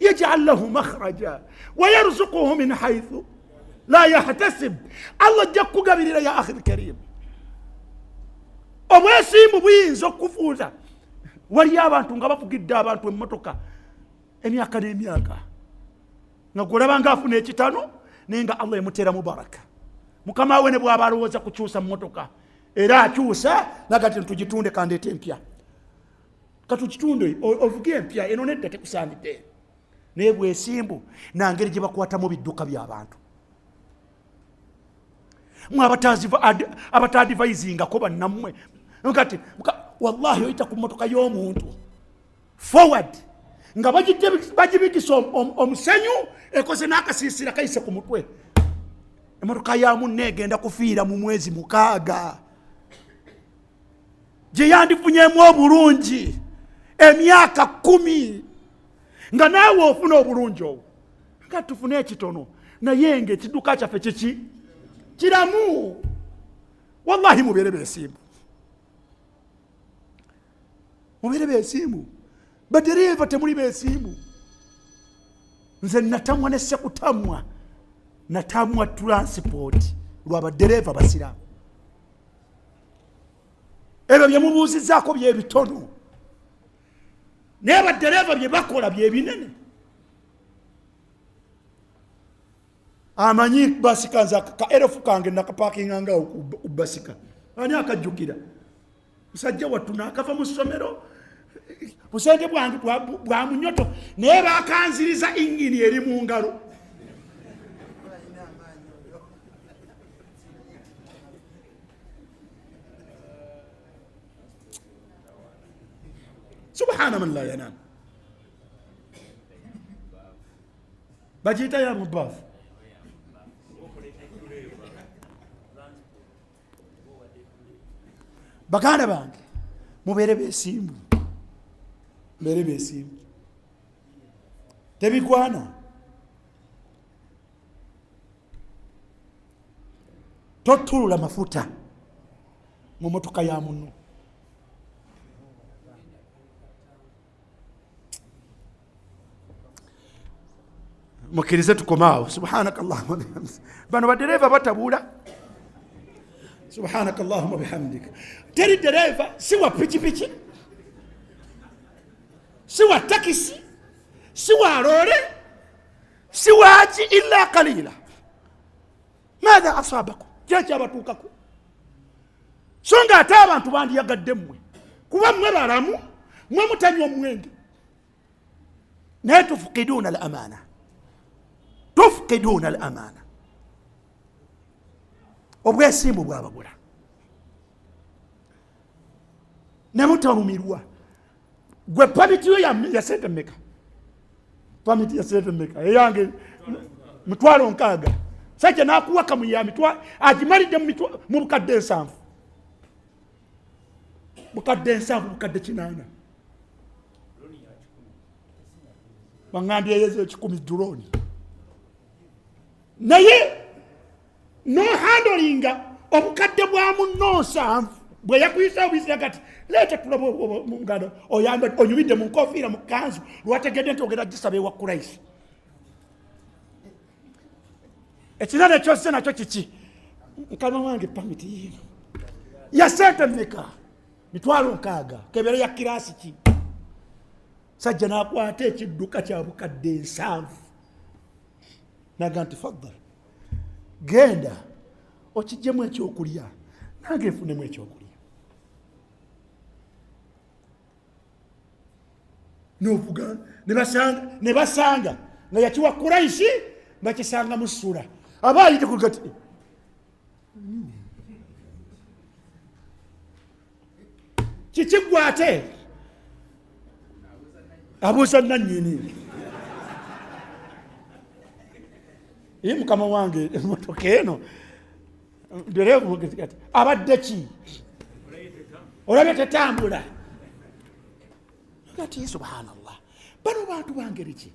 yaj'al lahu makhraja wa yarzuquhu min haythu la yahtasib. Allah ajja kukugabirira ya akhi al-karim. Obwesimbu buyinza okufuuza. Waliyo abantu nga bafugidde abantu emmotoka emyaka n'emyaka, nga golaba nga afuna ekitano naye nga Allah emuteera mubaraka. Mukama we ne bw'aba alowooza kukyusa mmotoka era akyusa, nagati tugitunde kandeete empya, katukitunde ovuge empya, eno nedda tekusaanidde. Naye bwesimbu nangeri gye bakwatamu bidduka by'abantu. Mwe abatadivayizingako bannammwe kati wallahi oyita ku mmotoka y'omuntu forward nga bagibikisa omusenyu ekoze n'akasiisira kayise ku mutwe, emmotoka ya munne egenda kufiira mu mwezi 6 gye yandifunyemu obulungi emyaka 10, nga naawe ofuna obulungi obwo. Nga tufune ekitono naye nga ekidduka kyaffe kiki kiramu. Wallahi mubeere beesimbu, mubeere beesimbu. Badereva temuli beesimbu. Nze natamwa ne sekutamwa, natamwa transport lwa badereva basiramu. Ebyo bye mubuuzizaako bye bitono, naye badereva bye bakola bye binene. Amanyi basika nza ka erefu kange nakapakinga ku basika. Ani akajjukira? Musajja wattu nakava mu ssomero, busente bwange bwa munyoto, naye bakanziriza ingini eri mu ngalo. Subhana man la yanam. Bajita ya mubafu. Baganda bange mubeere beesimbu, mubeere beesimbu. Tebigwana. Totulula mafuta mu motoka ya munno. Mukirize tukomaawo. Subhanakallahumma bihamdika. Bano badereva batabula. Subhanakallahumma bihamdika. Teri dereva si wa pikipiki, si wa takisi, si wa lore, si waji illa qalila. Madha asabaku? Kyaki abatuukako? So nga ate abantu bandiyagadde mmwe kuba mmwe balamu, mmwe mutanywa omwenge. Naye tufukiduuna al-amaana, tufukiduuna al-amaana. Obwesimbu bwabagula ne mutalumirwa. Gwe pamiti yo ya sente mmeka? Pamiti ya sente mmeka? Eyange 6,000. Sajja nakuwaka mu ya mitwa agimalidde mu bukadde 7. Bukadde 7, bukadde 8. Bangambye yezo 10 drone. Naye no handlinga obukadde bwa munno 7 bwe yakuyisa obuyisira kati leeta tulaba mungano oyambe onyumidde mu nkofiira mu kanzu lwategedde nti ogenda gisaba ewa Kurayisi. Ekinene kyose nakyo kiki? Mukama wange pamiti yino ya sente mmeka? 6,000 kebere ya kirasi ki? Sajja nakwata ekidduka kya bukadde 7 naga nti faddal genda okijjemu ekyokulya nange nfunemu ekyokulya. Novuga ne basanga nga yakiwa Kurayisi bakisanga mu ssula abaayite kugati kikigwate abuuza nannyini Mukama wange emotoka eno nderevu abadde ki? Olabye tetambula kati subhanallah. Bano bantu bangeri ki?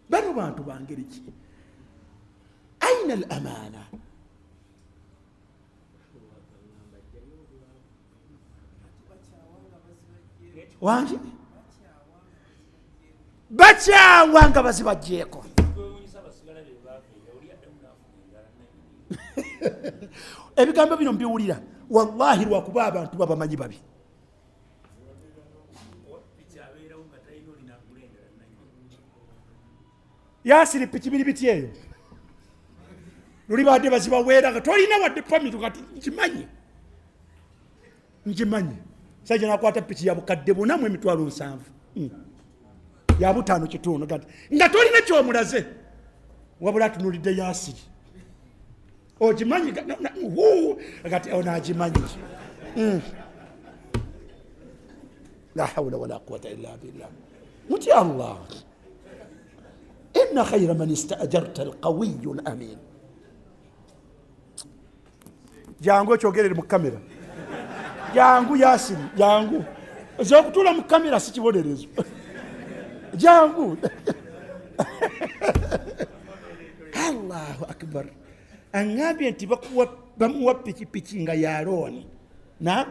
Bano bantu bangeri ki? Aina al-amana? Wangi bakyawanga bazibajjeeko. Ebigambo bino mbiwulira wallahi lwakuba abantu babamanyi babi. Yasiri pikibiri biti eyo luli badde bazibaweera nga tolina wadde pamito kati nkimanyi. Sajja nakwata piki ya bukadde 4,700 ya 5 kitundu kati nga tolina kyomulaze wabula tunulidde Yasiri ogimanyi kati onagimanyi. La hawla wala quwwata illa billah. Muti Allah inna khayra man istaajarta alqawiyyu alamin. Jangu ekyogerere mu kamera jangu Yasiri jangu ezokutula mu kamera si kibonerezo jangu. Allahu akbar. Angambye nti bamuwa pikipiki nga yalooni na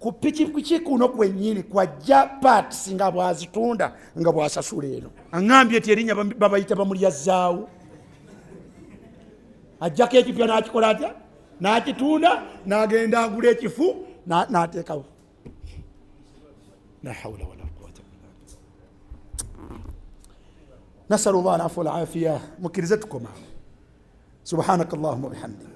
ku pikipiki kuno kwennyini kwajja parts nga bwazitunda nga bwasasula eno. Angambye nti erinnya babayita bamulyazaawo ajjako ekipya n'akikola atya n'akitunda n'agenda agula ekifu n'ateekawo. La hawla wala quwwata illa billah. Nasalullah al-afwa wal-afiya. Mukkirize tukoma. سبحانك اللهم وبحمدك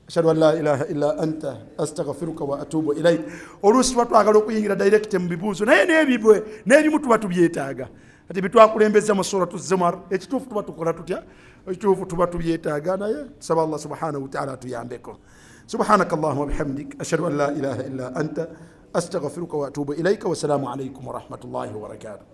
أشهد أن لا إله إلا أنت أستغفرك وأتوب إليك. Oluusi tuba twagala okuyingira direct mu bibuuzo naye n'ebimu tuba tubyetaaga ati bitwakulembeza mu suratu Zumar ekituufu tuba tukola tutya? Ekituufu tuba tubyetaaga naye tusaba Allah subhanahu wa ta'ala atuyambeko. سبحانك اللهم وبحمدك أشهد أن لا إله إلا أنت أستغفرك وأتوب إليك والسلام عليكم ورحمة الله وبركاته.